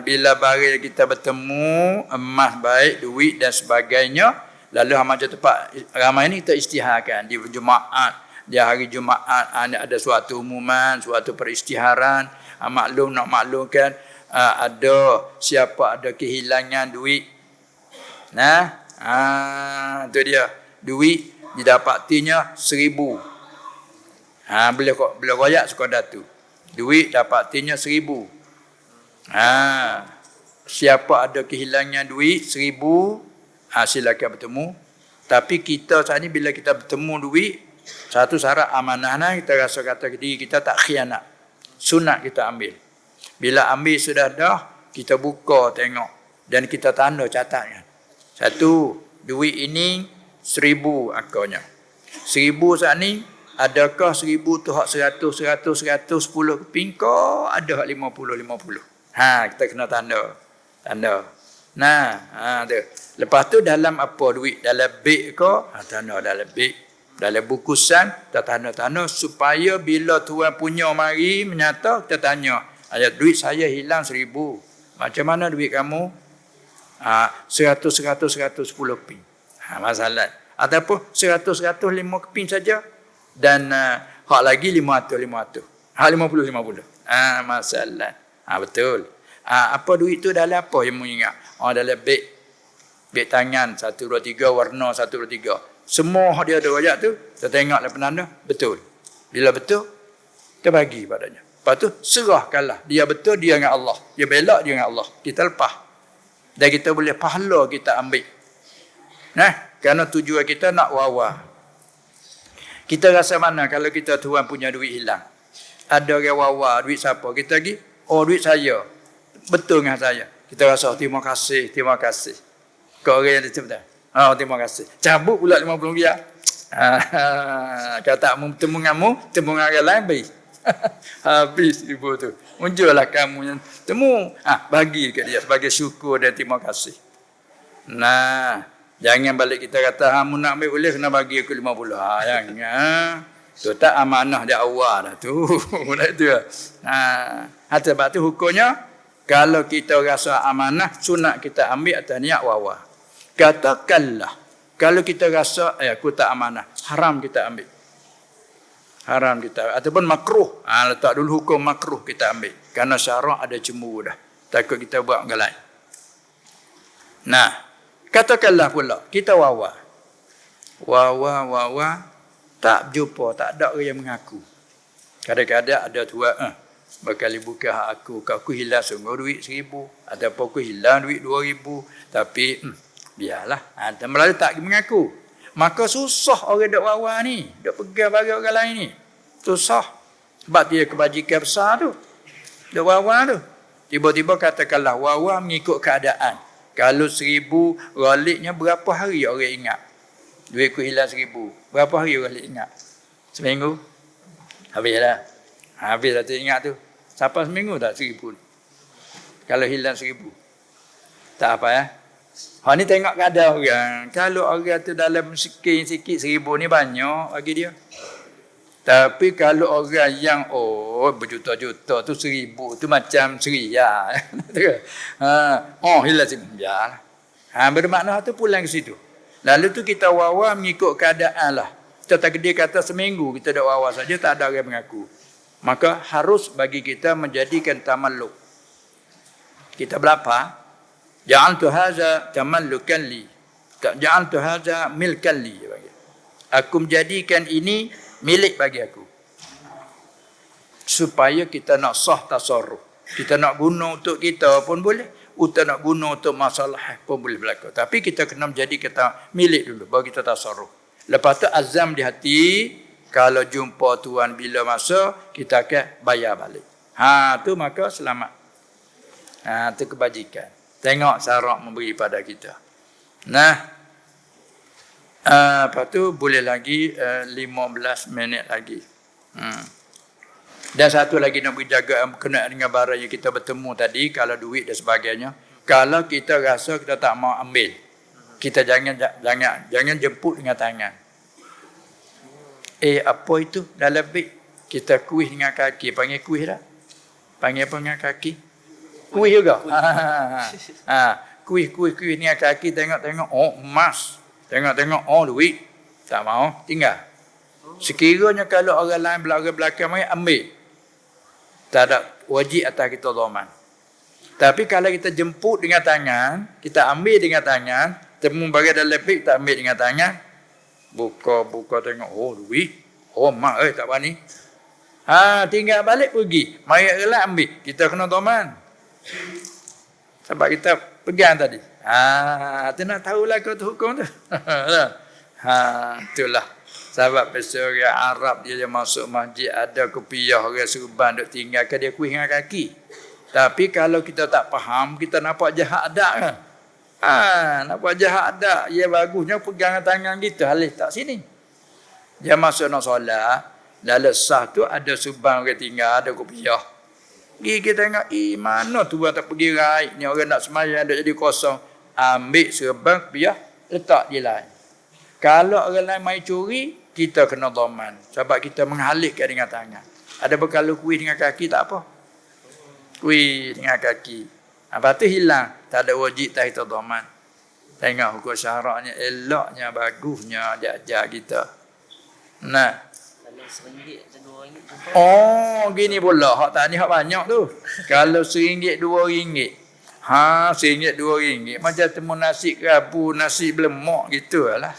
Bila barang kita bertemu emas baik, duit dan sebagainya, lalu macam tempat ramai ni kita istiharkan di Jumaat, di hari Jumaat ada suatu umuman, suatu peristiharan, maklum nak maklumkan ada siapa ada kehilangan duit. Itu dia. Duit didapatinya 1,000. Bila royak sekadar tu. Duit dapatinya 1,000. Siapa ada kehilangan duit 1,000, silakan bertemu. Tapi kita saat ni bila kita bertemu duit, satu syarat amanah, kita rasa kata diri kita tak khianat. Sunat kita ambil. Bila ambil sudah dah, kita buka tengok dan kita tanda catatkan. Satu, duit ini 1,000 akarnya. 1,000 saat ni, adakah 1,000 tu hak 100, 10 keping ke ada hak 50. Kita kena tanda. Tu. Lepas tu dalam apa duit? Dalam beg ke? Tanda dalam beg. Dalam bukusan, kita tanda supaya bila tuan punya mari menyata, kita tanya, Ayat duit saya hilang 1,000. Macam mana duit kamu? 100 10 keping. Masalah. Ataupun 100 5 keping saja dan hak lagi 500. Hak 50. Masalah. Betul. Apa duit tu dalam apa yang mu ingat? Dalam beg tangan 1 2 3 warna 1 2 3. Semua hak dia ada ayat tu, kita tengoklah penanda, betul. Bila betul, kita bagi padanya. Lepas tu serahkanlah. Dia betul dia dengan Allah. Dia belak dia dengan Allah. Kita lepas. Dan kita boleh pahala kita ambil. Kerana tujuan kita nak wawa. Kita rasa mana kalau kita tuan punya duit hilang? Ada orang wawa, duit siapa? Kita pergi, duit saya. Betul dengan saya. Kita rasa terima kasih. Kau orang yang disebut. Terima kasih. Cabut pula RM50. Kalau tak bertemu denganmu, temu dengan orang lain beri. Habis ibu tu. Muncullah kamu yang temu. Bagi ke dia sebagai syukur dan terima kasih. Jangan balik kita kata, mu nak ambil boleh, kena bagi aku 50. Jangan. Tu tak amanah dia awal dah tu. Sebab tu hukumnya, kalau kita rasa amanah, sunat kita ambil atas niat wawa. Katakanlah, kalau kita rasa, aku tak amanah, haram kita ambil. Ataupun makruh. Letak dulu hukum makruh kita ambil. Kerana syarak ada cemburu dah. Takut kita buat galai. Katakanlah pula, kita wawa. Tak jumpa, tak ada orang yang mengaku. Kadang-kadang ada tuan, bakal buka hak aku hilang sungguh duit 1,000. Ataupun aku hilang duit 2,000. Tapi, biarlah. Melalui tak mengaku. Maka susah orang duk wawa ni. Duk pegang bagi orang lain ni. Susah. Sebab dia kebajikan besar tu. Duk wawa tu. Tiba-tiba katakanlah wawa mengikut keadaan. Kalau 1,000 raliknya berapa hari orang ingat? Duit ku hilang 1,000. Berapa hari orang ingat? Seminggu? Habis dah tu ingat tu. Sampai seminggu tak 1,000? Kalau hilang 1,000. Tak apa ni tengok keadaan orang. Kalau orang tu dalam miskin sikit 1,000 ni banyak bagi dia. Tapi kalau orang yang berjuta-juta tu 1,000 tu macam seriah. Hilang sini. Biarlah. Bermakna tu pulang ke situ. Lalu tu kita wawa mengikut keadaan lah. Kita takdir kata seminggu kita dah wawa saja tak ada orang mengaku. Maka harus bagi kita menjadikan tamalluk. Kita berapa? Ja'altu hadza tamallukan li. Ja'altu hadza milkan li. Aku menjadikan ini milik bagi aku. Supaya kita nak sah tasarruf. Kita nak guna untuk kita pun boleh. Kita nak guna untuk masalah pun boleh berlaku. Tapi kita kena menjadi kita milik dulu. Baru kita tasarruf. Lepas tu azam di hati. Kalau jumpa tuan bila masa, kita akan bayar balik. Tu maka selamat. Tu kebajikan. Tengok syarak memberi pada kita. Lepas tu boleh lagi 15 minit lagi. Dan satu lagi nak berjaga kena dengan barang yang kita bertemu tadi, kalau duit dan sebagainya. Kalau kita rasa kita tak mau ambil, kita jangan jemput dengan tangan. Apa itu dalam beg? Kita kuih dengan kaki. Panggil kuih dah? Panggil apa dengan kaki? Kuih juga. Kuih dengan kaki, tengok emas. Tengok duit. Tak mau, tinggal. Sekiranya kalau orang lain belakang mai ambil. Tak ada wajib atas kita zaman. Tapi kalau kita jemput dengan tangan, kita ambil dengan tangan, temu bagi dalam beg, tak ambil dengan tangan, buka tengok, duit. Emas tak berani. Tinggal balik pergi. Mai relak ambil. Kita kena zaman. Sebab kita pegang tadi. Tu nak tahulah kau tu hukum tu. Itulah. Sebab pasal orang Arab dia masuk masjid ada kopiah orang Serban duk tinggalkan dia kuih dengan kaki. Tapi kalau kita tak faham, kita nampak jahat adak kan. Nampak jahat adak. Ya bagusnya pegang tangan kita. Halih tak sini. Dia masuk nak solat. Dalam sah tu ada Serban orang tinggal, ada kopiah. Kita tengok, mana tuan tak pergi raih. Ni orang nak semayang, ada jadi kosong. Ambil serban, biar letak di lain. Kalau orang lain main curi, kita kena dhaman. Sebab kita menghalikkan dengan tangan. Ada berkalu kuih dengan kaki, tak apa. Kui dengan kaki. Lepas tu hilang. Tak ada wajib tak kita dhaman. Tengok hukum syaraknya, eloknya, bagusnya dia ajar kita. Nah. Kalau RM1 atau RM2 Oh, gini pula. Hak tak ni hak banyak tu. Kalau RM1, RM2. RM1, RM2. Macam temu nasi kerabu, nasi berlemak gitu lah.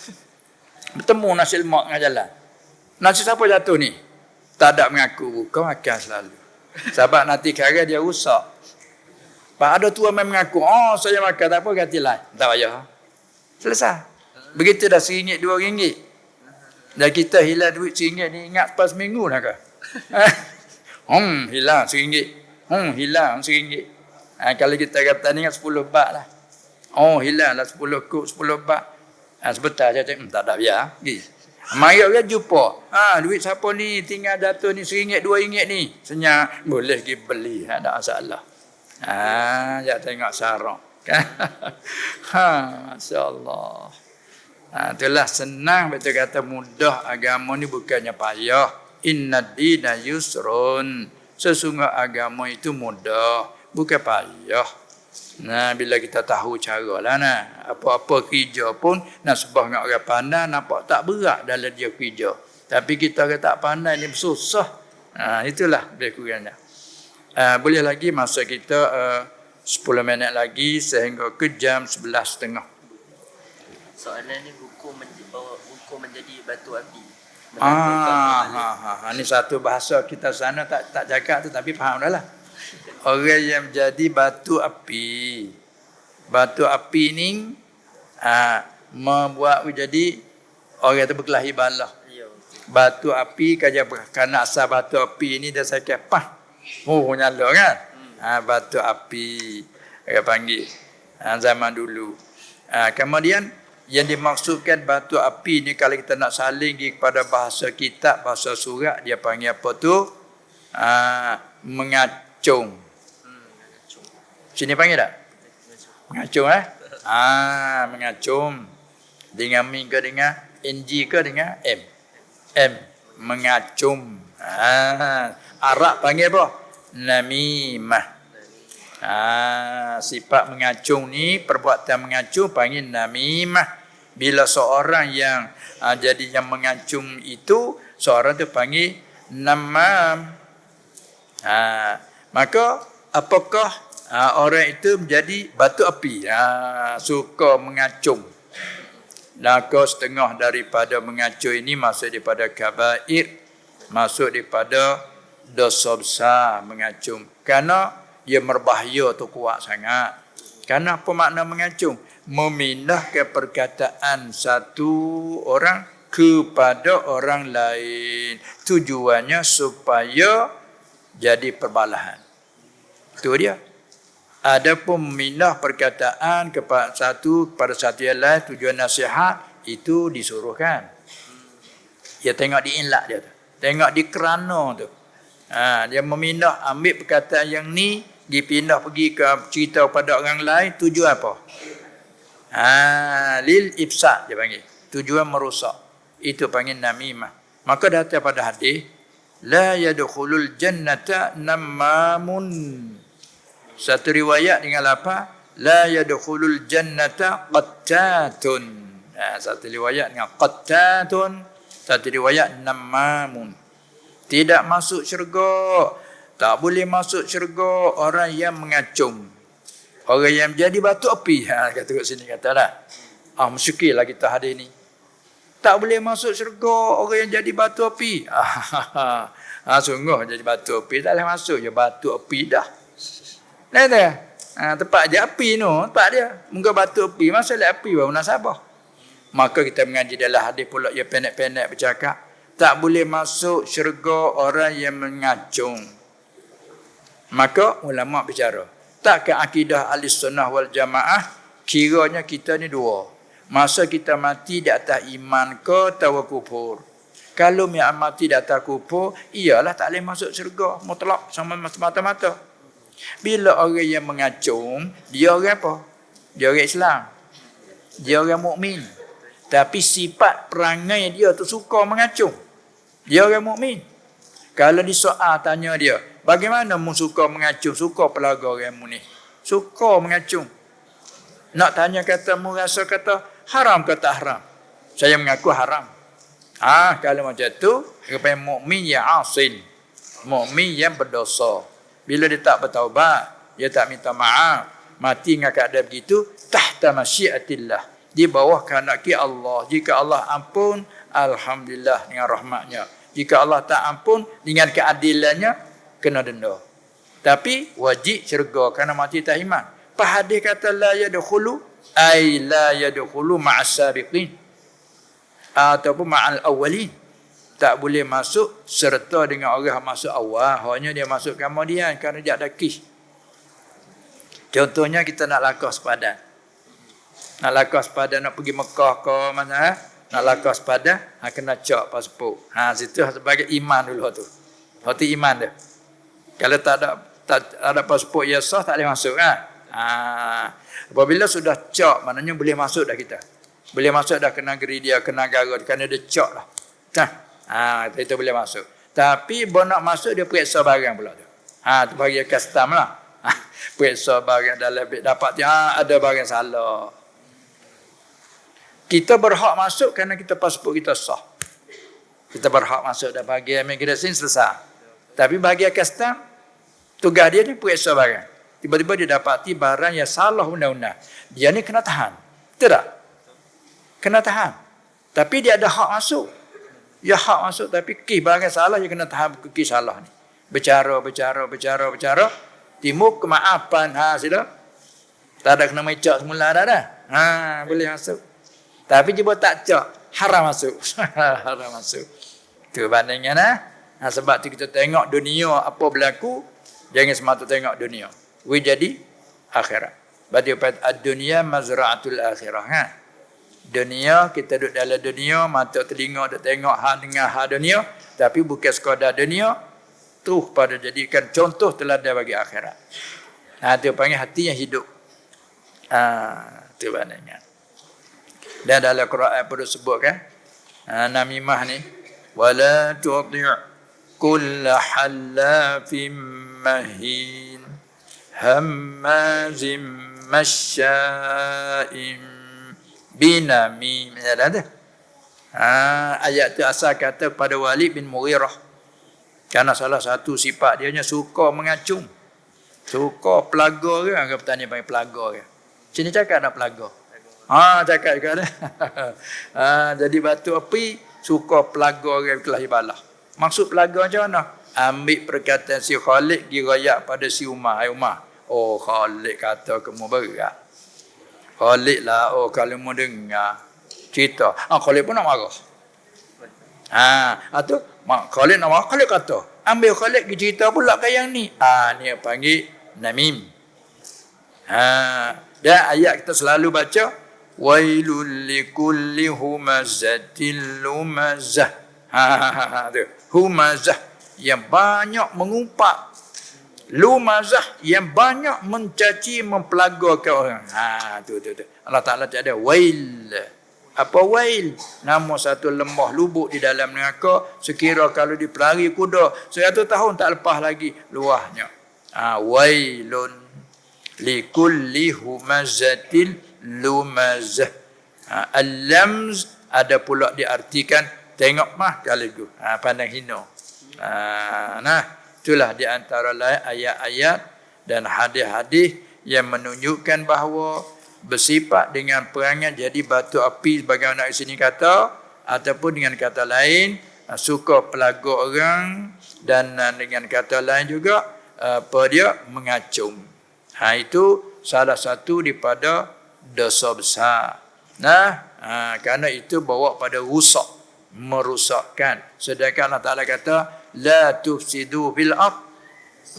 Bertemu nasi lemak tengah jalan. Nasi siapa jatuh ni? Tak ada mengaku. Kau makan selalu. Sebab nanti kara dia rusak. Pak ada tua main mengaku, oh saya makan tak apa, ganti lain. Tak payah. Selesai. Begitu dah RM1, RM2. Dan kita hilang duit RM1 ni ingat pas minggu dah ke? Hilang RM1. Hilang RM1. Kalau kita kata ni ingat 10 bat lah. Oh hilang lah 10 kuk, 10 bat. Sebentar saya cakap, tak ada biar. Mari orang jumpa. Duit siapa ni tinggal jatuh ni RM1, RM2 ni. Senyap, boleh pergi beli. Tak ada masalah. Jangan tengok sarang. Masya-Allah. Itulah senang betul kata mudah agama ni bukannya payah. Innad dina yusrun. Sesungguh agama itu mudah, bukan payah. Nah, bila kita tahu cara lah nah. Apa-apa kerja pun nasbah dengan orang pandai nampak tak berat dalam dia kerja. Tapi kita orang tak pandai ni susah. Itulah lebih kurangnya. Boleh lagi masa kita 10 minit lagi sehingga ke jam 11.30. Soalan ni buku menjadi batu api. Ini satu bahasa kita sana tak cakap tu tapi faham dah lah. Orang yang menjadi batu api. Batu api ni membuat menjadi orang tu berkelahi balah. Batu api kerana asal batu api ni dia saya kepah. Nyala kan? Batu api dia panggil zaman dulu. Kemudian yang dimaksudkan batu api ni kalau kita nak saling kepada bahasa kitab, bahasa surat dia panggil apa tu? Mengacung. Sini panggil tak? Mengacung mengacung. Dengan min ke dengan ng ke dengan m. Mengacung. Arab panggil apa? Namimah. Sifat mengacung ni, perbuatan mengacung panggil namimah. Bila seorang yang jadi yang mengacung itu, seorang tu panggil namam. Maka apakah orang itu menjadi batu api? Suka mengacung. Maka setengah daripada mengacung ini masuk daripada kabair, masuk daripada dosa besar mengacung. Kerana dia berbahaya tu kuat sangat. Kerana apa makna mengacung? Memindahkan perkataan satu orang kepada orang lain. Tujuannya supaya jadi perbalahan. Itu dia. Adapun memindah perkataan kepada satu yang lain, tujuan nasihat, itu disuruhkan. Dia tengok di ilak dia tu. Tengok di kerana tu. Dia memindah, ambil perkataan yang ni, dipindah pergi ke cerita pada orang lain, tujuan apa? Lil ifsad dia panggil. Tujuan merosak. Itu panggil namimah. Maka datang pada hadis, la yadkhulul jannata namamun. Satu riwayat dengan apa? La yadkhulul jannata qattatun. Satu riwayat dengan qattatun, satu riwayat namamun. Tidak masuk syurga. Tak boleh masuk syurga orang yang mengacung. Orang yang menjadi batu api. Kata kat sini katalah. Musykilah kita hadis ni. Tak boleh masuk syurga orang yang jadi batu api. Sungguh jadi batu api. Tak boleh masuk je batu api dah. Tempat je api tu. Tempat dia. Muka batu api. Masalah api baru nasabah. Maka kita mengaji dalam hadis pula. Ia pendek-pendek bercakap. Tak boleh masuk syurga orang yang mengacung. Maka ulama bicara. Takkan akidah Ahlussunnah wal Jamaah kiranya kita ni dua. Masa kita mati di atas iman ke tawa kufur. Kalau mati di atas kufur, iyalah tak boleh masuk syurga. Mutlak sama mata-mata. Bila orang yang mengacung, dia orang apa? Dia orang Islam. Dia orang mukmin. Tapi sifat perangai dia tu suka mengacung. Dia orang mukmin. Kalau disoal tanya dia, bagaimana mu suka mengacung, suka pelaga orang mu ni? Suka mengacung. Nak tanya kata mu rasa kata haram ke tak haram? Saya mengaku haram. Kalau macam tu, kepada mukmin yang asin, mukmin yang berdosa. Bila dia tak bertaubat, dia tak minta maaf, mati dengan keadaan begitu, tahta masyiatillah, di bawah kehendak Allah. Jika Allah ampun, alhamdulillah dengan rahmatnya. Jika Allah tak ampun, dengan keadilannya, kena denda. Tapi wajib syurga kerana mati tak iman. Pak hadis kata la yadkhulu ay la yadkhulu ma'as sabiqin ataupun ma'al awwalin. Tak boleh masuk serta dengan orang yang masuk awal. Hanya dia masuk kemudian kerana dia ada kis. Contohnya kita nak lakas sepadan. Nak lakas sepadan, nak pergi Mekah ke mana, nak lakas sepadan, kena cak pasport. Situ sebagai iman dulu tu. Itu iman dia. Kalau tak ada pasport yang sah, tak boleh masuk. Apabila sudah cak, maknanya boleh masuk dah kita. Boleh masuk dah ke negeri dia, ke negara dia, kerana dia cak lah. Itu boleh masuk. Tapi nak masuk, dia periksa barang pula tu. Tu bagi custom lah. Periksa barang dalam dapat ada barang salah. Kita berhak masuk kerana kita pasport kita sah. Kita berhak masuk dah bagi immigration selesai. Tapi bagi custom, tugas dia ni periksa barang. Tiba-tiba dia dapati barang yang salah undang-undang. Dia ni kena tahan. Betul tak? Kena tahan. Tapi dia ada hak masuk. Dia hak masuk tapi kes barang salah, dia kena tahan kes salah ni. Bercara. Timbul kemaafan. Sila. Tak ada kena mecak semula dah. Boleh masuk. Tapi jika tak cak, haram masuk. Haram masuk. Itu bandingnya sebab tu kita tengok dunia apa berlaku, jangan semata tengok dunia. Jadi akhirat. Berarti ad-dunya mazra'atul akhirah. Dunia, kita duduk dalam dunia, mata telinga duk tengok dengar dunia, tapi bukan sekadar dunia, terus pada jadikan contoh teladan bagi akhirat. Itu panggil hati yang hidup. Itu maknanya. Dan dalam Quran pun disebutkan namimah ni, wala tuti' kulla halafim mahin hammazim masya'im binamim. Ada. Ayat tu asal kata pada Walid bin Mughirah. Kerana salah satu sifat dia suka mengacung. Suka pelaga ke? Orang petani panggil pelaga ke? Sini cakap nak pelaga. Cakap juga dah. Jadi batu api suka pelaga orang kelahi balah. Maksud pelaga macam mana? Ambil perkataan si Khalid dirayak pada si Umar. Umar. Khalid kata kamu berat. Khalid lah, kalau mau dengar cerita. Khalid pun nak marah. Khalid nak marah, Khalid kata. Ambil Khalid pergi cerita pula ke yang ni. Ni panggil namim. Dan ayat kita selalu baca, wailul likulli humazatil lumazah. Humazah yang banyak mengumpat. Lumazah yang banyak mencaci, mempelagakan orang. Tu. Allah Ta'ala tak ada wail. Apa wail? Nama satu lembah lubuk di dalam neraka. Sekira kalau dipelari kuda 100 tahun tak lepas lagi luahnya. Wailun likulli humazatil lumazah. Al-lamz ada pula diartikan tengok sekaligus. Pandang hina. Itulah di antara ayat-ayat dan hadis-hadis yang menunjukkan bahawa bersifat dengan perangai jadi batu api sebagaimana di sini kata, ataupun dengan kata lain suka pelaga orang, dan dengan kata lain juga dia mengacung. Itu salah satu daripada dosa besar. Kerana itu bawa pada rusak, merusakkan. Sedangkan Allah Ta'ala kata la tufsidu fil ard,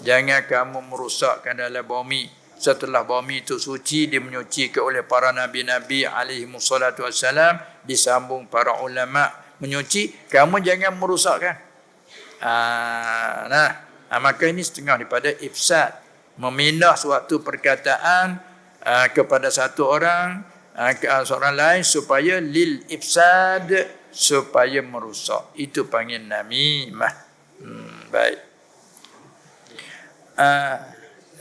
jangan kamu merusakkan dalam bumi. Setelah bumi itu suci, dia menyucikan oleh para nabi-nabi alaihi wassalatu wassalam, disambung para ulama menyuci, kamu jangan merusakkan. Maka ini setengah daripada ifsad, memindah suatu perkataan kepada satu orang ke seorang lain supaya lil ifsad, supaya merusak. Itu panggil namimah. Baik.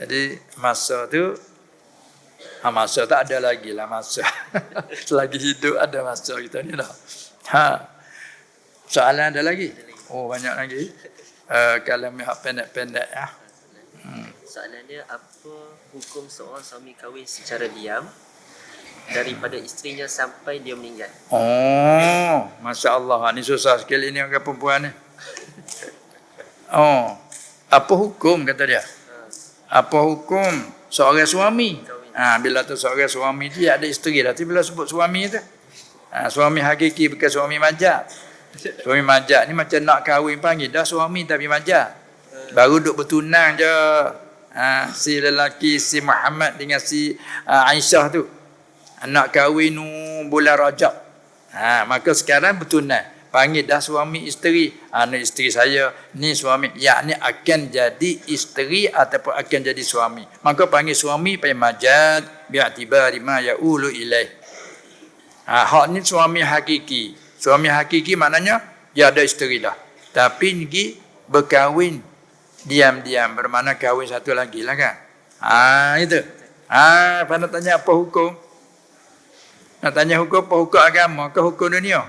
Jadi masa tu masa tak ada lagi lah masa. Selagi hidup ada masa kita ni dah. Soalan ada lagi? Oh, banyak lagi. Kalau mihak pendek-pendek ya. Soalan dia, apa hukum seorang suami kahwin secara diam daripada isterinya sampai dia meninggal? Oh, Masya Allah. Ini susah sekali ni orang perempuan ni. Oh, apa hukum kata dia? Apa hukum seorang suami? Bila tu seorang suami dia ada isteri dah. Tapi bila sebut suami tu, suami hakiki bukan suami majak. Suami majak ni macam nak kahwin panggil dah suami tapi majak. Baru duk bertunang je. Si lelaki si Muhammad dengan si Aisyah tu. Nak kahwin bulan Rajab. Maka sekarang bertunang. Panggil dah suami isteri. Ni isteri saya, ni suami. Ya, ni akan jadi isteri ataupun akan jadi suami. Maka panggil suami panggil majad bi'atibari ma ya'ulu ilaih. Hak ni suami hakiki. Suami hakiki maknanya dia ada isteri dah. Tapi ni berkahwin diam-diam, bermakna kahwin satu lagi lah kan. Itu. Nak tanya apa hukum? Nak tanya hukum apa? Hukum agama ke hukum dunia?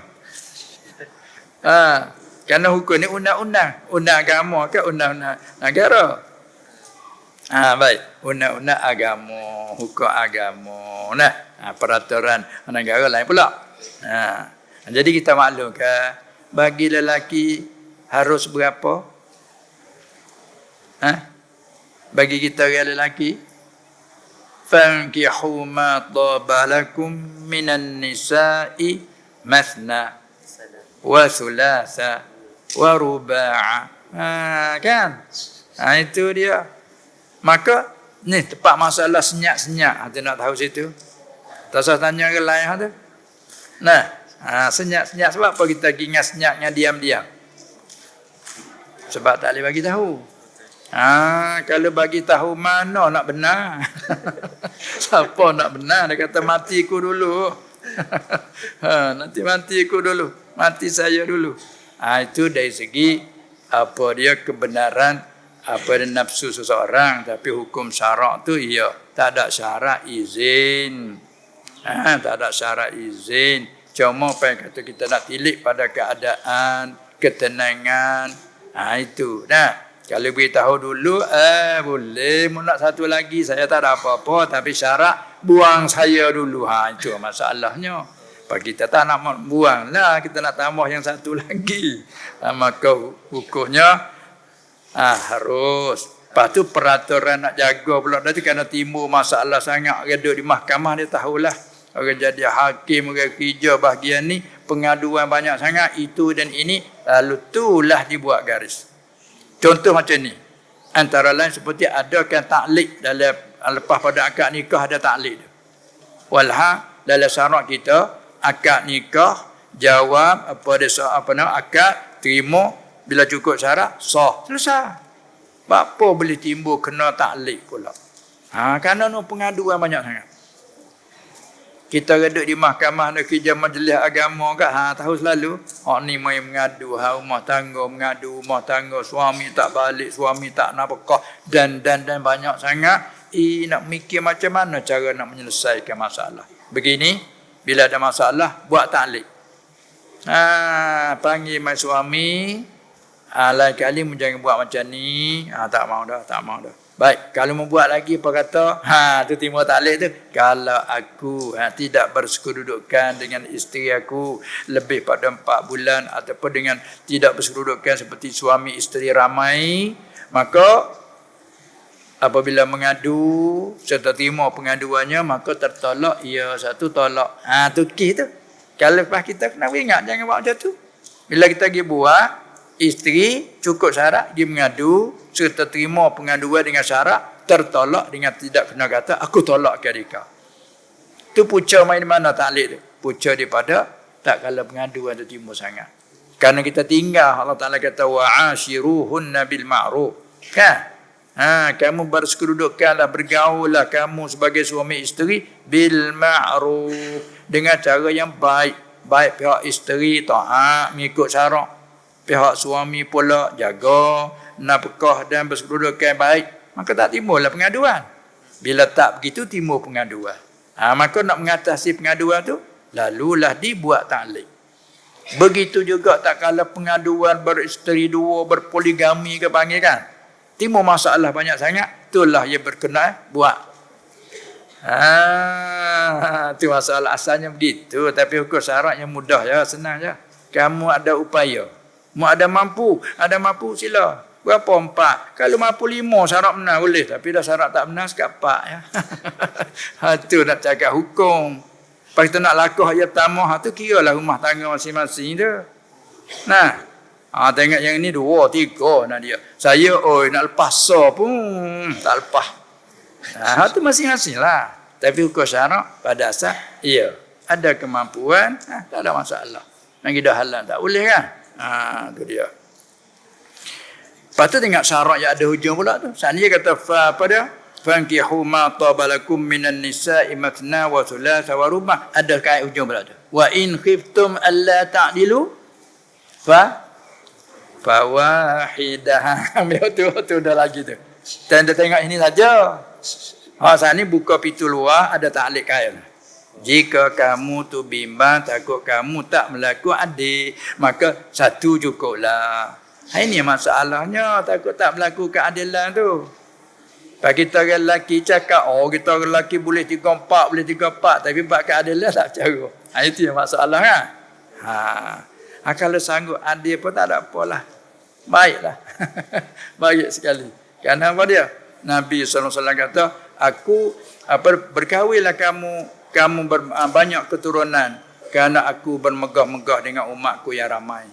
Kerana hukum ni undang-undang. Undang agama ke undang-undang negara? Baik. Undang-undang agama, hukum agama. Peraturan negara lain pula. Jadi kita maklumkan, bagi lelaki harus berapa? Bagi kita orang lelaki, fankihu ma taba lakum minan nisa'i mathna wa thulatha wa ruba'a. Kan? Itu dia. Maka ni tepat masalah senyap-senyap. Hati nak tahu situ. Tak usah tanya ke lain tu. Senyap-senyap sebab apa kita ingat senyapnya diam-diam? Sebab tak boleh bagi tahu. Kalau bagi tahu mana nak benar? Siapa nak benar? Dia kata matiku dulu. Nanti matiku dulu. Mati saya dulu. Itu dari segi apa dia kebenaran, apa dia nafsu seseorang. Tapi hukum syarak tu ya, tak ada syarat izin. Tak ada syarat izin. Cuma apa yang kata kita nak tilik pada keadaan, ketenangan. Itu. Kalau beritahu dulu, boleh. Mau nak satu lagi, saya tak ada apa-apa. Tapi syarat, buang saya dulu. Itu masalahnya. Kalau kita tak nak buang lah, kita nak tambah yang satu lagi. Maka hukumnya harus. Lepas tu peraturan nak jaga pula. Nanti kerana timbul masalah sangat. Orang duduk di mahkamah, dia tahulah. Orang jadi hakim, orang kerja bahagian ni. Pengaduan banyak sangat. Itu dan ini. Lalu itulah dibuat garis. Contoh macam ni. Antara lain seperti adakan taklid dalam lepas pada akad nikah ada taklid. Walha dalam syarat kita akad nikah jawab akad terima bila cukup syarat sah selesai. Apa boleh timbul kena taklid pula? Kerana pengaduan banyak sangat. Kita duduk di mahkamah nak kerja majlis agama kat tahu selalu ni mai mengadu rumah tangga suami tak balik, suami tak nafkah dan banyak sangat nak mikir macam mana cara nak menyelesaikan masalah. Begini bila ada masalah buat taklid. Panggil mai suami, lain kali jangan buat macam ni. Tak mau dah. Baik, kalau membuat lagi apa kata? Tu timur taklid tu. Kalau aku tidak bersekedudukan dengan isteri aku lebih pada 4 bulan ataupun dengan tidak bersekedudukan seperti suami isteri ramai, maka apabila mengadu serta terima pengaduannya maka tertolak ia satu tolak. Tu kes tu. Kalau lepas kita kena ingat jangan buat macam tu. Bila kita pergi buat, isteri cukup syarat dia mengadu serta terima pengaduan dengan syarat tertolak dengan tidak kena kata aku tolak kadika. Tu punca main mana taklid tu? Punca daripada tak kalau pengaduan tu timbul sangat. Kerana kita tinggal Allah Taala kata wa'ashiruhunna bil ma'ruf. Kan? Kamu bersekedudukanlah bergaullah kamu sebagai suami isteri bil ma'ruf dengan cara yang baik. Baik pihak isteri taat mengikut syarat. pihak suami pula jaga nafkah dan berkedudukan baik, maka tak timbullah pengaduan. Bila tak begitu timbul pengaduan. Maka nak mengatasi pengaduan tu, lalulah dibuat ta'lim. Begitu juga tak kala pengaduan beristeri dua, berpoligami ke panggil kan. Timbul masalah banyak sangat, itulah yang berkenaan buat. Itu masalah asalnya begitu. Tapi hukum syaratnya mudah je, senang je. Kamu ada upaya, mu ada mampu sila. Berapa 4? Kalau mampu 5 syarat benar boleh. Tapi dah syarat tak benar sekapak ya. Itu nak cakap hukum. Lepas kita nak lakuh ayat tamah tu kira lah rumah tangga masing-masing tu. Nah, tengok yang ni 2, 3 nak dia. Saya nak lepas pun tak lepas. Itu masing-masing lah. Tapi hukum syarak pada asal ya, ada kemampuan, tak ada masalah. Yang kita halal tak boleh kan? Tu dia. Lepas tu tengok syarat yang ada hujung pula tu. Saat ni dia kata apa dia? Fankihu ma tabalakum minan nisa'i mathna wa thulatha wa ruba'. Ada kait hujung pula tu. Wa in khiftum alla ta'dilu fawahidah. Tu dah lagi tu. Dan dia tengok ini saja. Saat ni buka pintu luar ada ta'liq kait. Jika kamu tu bimbang takut kamu tak melaku adil, maka satu cukuplah. Ini masalahnya, takut tak berlaku keadilan tu. Pak kita orang lelaki cakap, kita orang lelaki boleh 3-4, tapi buat keadilan tak cara. Itu yang masalah kan. Kalau sanggup adil pun tak ada apalah. Baiklah. Baik sekali. Kerana apa dia? Nabi SAW kata, berkahwinlah kamu banyak keturunan, kerana aku bermegah-megah dengan umatku yang ramai.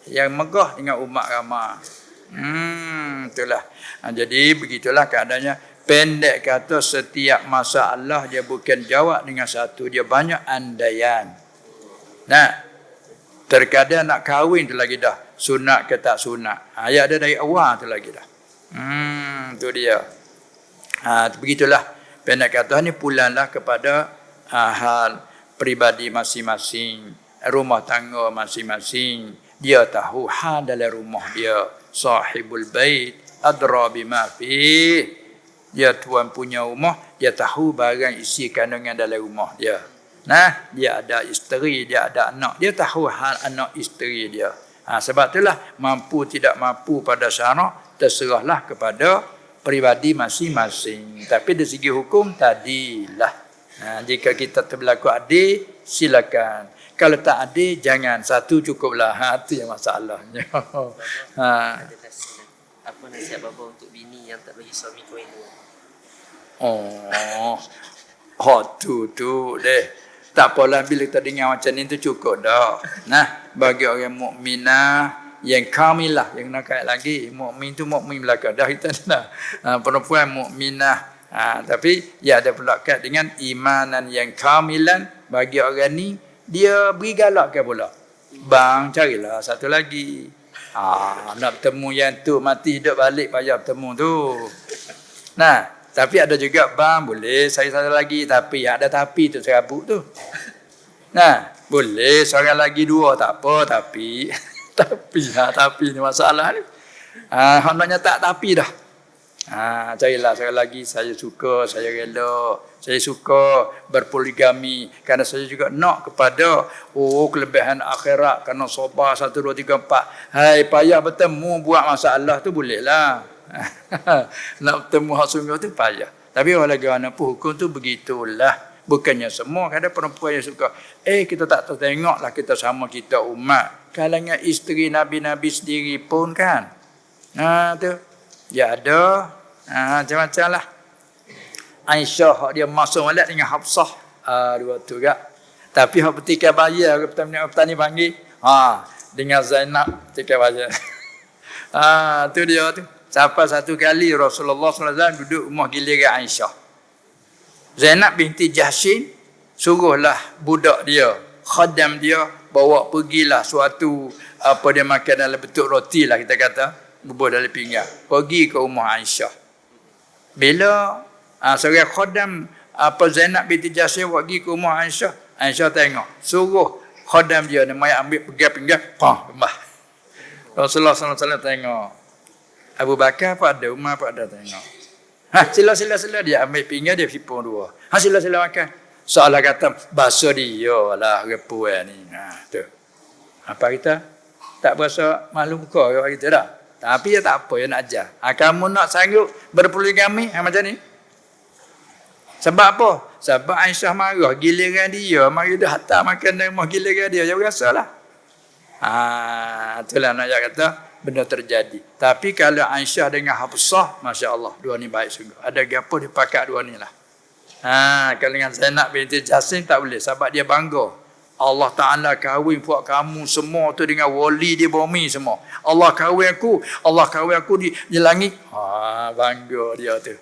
Yang megah dengan umat ramai. Itulah. Jadi begitulah keadaannya. Pendek kata, setiap masalah dia bukan jawab dengan satu, dia banyak andaian. Terkadang nak kahwin tu lagi dah, sunat ke tak sunat. Ayat ada dari awal tu lagi dah. Tu dia. Begitulah. Pendek kata ni pulanlah kepada hal peribadi masing-masing, rumah tangga masing-masing. Dia tahu hal dalam rumah dia. Sahibul bait adra bima fi. Dia tuan punya rumah, dia tahu barang isi kandungan dalam rumah dia. Dia ada isteri, dia ada anak, dia tahu hal anak isteri dia. Sebab itulah mampu tidak mampu pada syarak terserahlah kepada peribadi masing-masing. Tapi dari segi hukum tadilah. Jika kita berlaku adil, silakan. Kalau tak adil, jangan. Satu cukuplah. Itu yang masalahnya. Ada nasihat. Apa nasihat bapa untuk bini yang tak bagi suami koin? Tu deh. Tak apalah bila kita dengar macam ni tu cukup dah. Bagi orang mukminah yang kamilah, yang nak kait lagi, mukmin tu mukmin belaka dah kita dah. Perempuan mukminah. Tapi ya ada pula kat dengan imanan yang kamilan. Bagi orang ni dia beri galak ke pula. Bang, carilah satu lagi. Nak bertemu yang tu, mati hidup balik payah bertemu tu. Tapi ada juga, bang, boleh saya satu lagi. Tapi ada tapi tu, serabut tu. Boleh seorang lagi 2, tak apa, tapi. Tapi ni masalah ni. Hendaknya tak tapi dah. Carilah seorang lagi, saya suka, saya rela. Saya suka berpoligami kerana saya juga nak kepada kelebihan akhirat, kerana sabar 1, 2, 3, 4. Payah bertemu buat masalah tu bolehlah. Nak bertemu hak sungguh tu payah. Tapi walaupun pun hukum tu begitulah. Bukannya semua, kadang perempuan yang suka, kita tak tengoklah kita sama kita umat. Kalangan isteri Nabi-Nabi sendiri pun kan. Tu. Ya ada. Macam-macam lah. Aisyah dia masuk malat dengan Hafsah. Dua tu juga. Tapi hak petikai bayar petani panggil. Dengan Zainab petikai bayar. Tu dia tu. Sampai satu kali Rasulullah SAW duduk rumah giliran Aisyah. Zainab binti Jahshin suruhlah budak dia, khadam dia, bawa pergilah suatu apa dia makan dalam bentuk roti lah kita kata, bubur dalam pinggan. Pergi ke rumah Aisyah. Bila seorang khadam apa Zainab binti Jahshin pergi ke rumah Aisyah, Aisyah tengok, suruh Khodam dia ni mai ambil pegang-pegang, bah. Rasulullah SAW tengok. Abu Bakar apa ada, Umar apa ada tengok. Sila dia ambil pinggan dia sipung dua. Sila makan. Seolah kata bahasa dia lah repuan ni. Tu. Apa kita? Tak berasa malu muka kita dah. Tapi ya tak apa, ya nak ajar. Kamu nak sanggup berpoligami macam ni? Sebab apa? Sebab Aisyah marah, giliran dia, mari dah hantar makan dan rumah giliran dia, jangan rasalah. Itulah nak kata benda terjadi. Tapi kalau Aisyah dengan Hafsah, Masya Allah, dua ni baik sungguh. Ada gapo dipakat dua ni lah. Kalau dengan Zainab binti Jasim tak boleh, sebab dia bangga. Allah Ta'ala kahwin buat kamu semua tu dengan wali di bumi semua. Allah kahwin aku di langit. Bangga dia tu.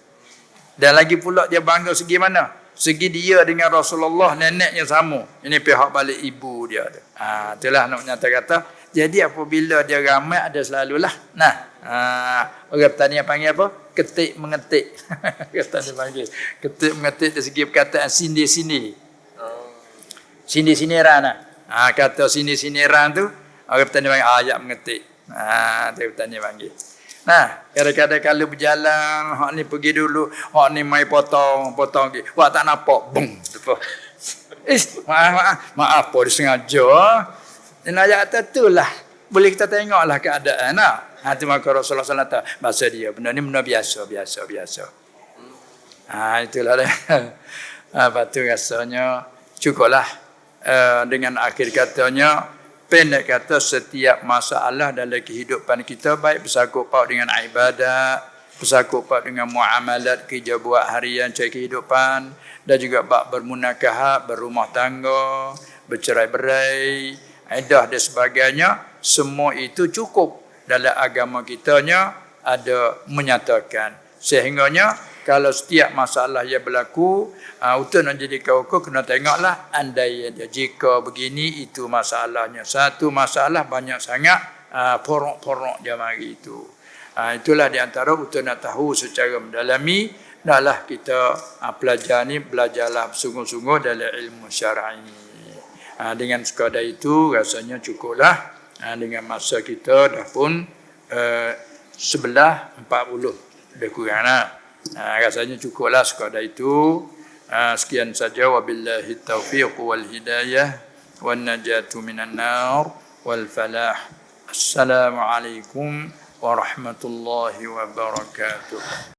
Dan lagi pula dia bangga segi mana? Segi dia dengan Rasulullah neneknya sama. Ini pihak balik ibu dia tu. Itulah nak nyata kata. Jadi apabila dia ramai ada selalulah. Orang petani panggil apa? Ketik mengetik. Petani panggil. Ketik mengetik dari segi perkataan sini-sini. Sini-siniran lah. Kata sini-siniran tu. Orang petani panggil ayat mengetik. Itu petani panggil. Kadang-kadang kalau berjalan, hak ni pergi dulu, hak ni mai potong lagi. Wah tak nampak, bung. Maaf, dia sengaja. Dan ayat tu lah, boleh kita tengoklah keadaan. Itu maka Rasulullah SAW bahasa dia, benda ni benda biasa. Itulah dia. Lepas tu rasanya cukuplah dengan akhir katanya. Pendek kata setiap masalah dalam kehidupan kita baik bersangkut paut dengan ibadat, bersangkut paut dengan muamalat kerja buat harian cari kehidupan dan juga bab bermunakahat, berumah tangga, bercerai-berai, iddah dan sebagainya, semua itu cukup dalam agama kitanya ada menyatakan. Sehingganya kalau setiap masalah yang berlaku, untuk nak jadi kau kena tengoklah andai jika begini itu masalahnya. Satu masalah banyak sangat porok-porok dia mari itu. Itulah di antara untuk nak tahu secara mendalami, naklah kita belajarlah sungguh-sungguh dalam ilmu syar'i. Dengan sekadar itu rasanya cukuplah. Dengan masa kita dah pun 11.40 lebih kurang rasanya cukuplah sekadar itu. Sekian saja, wabillahi taufiq wal hidayah wan najatu minan nar wal falah. Assalamualaikum warahmatullahi wabarakatuh.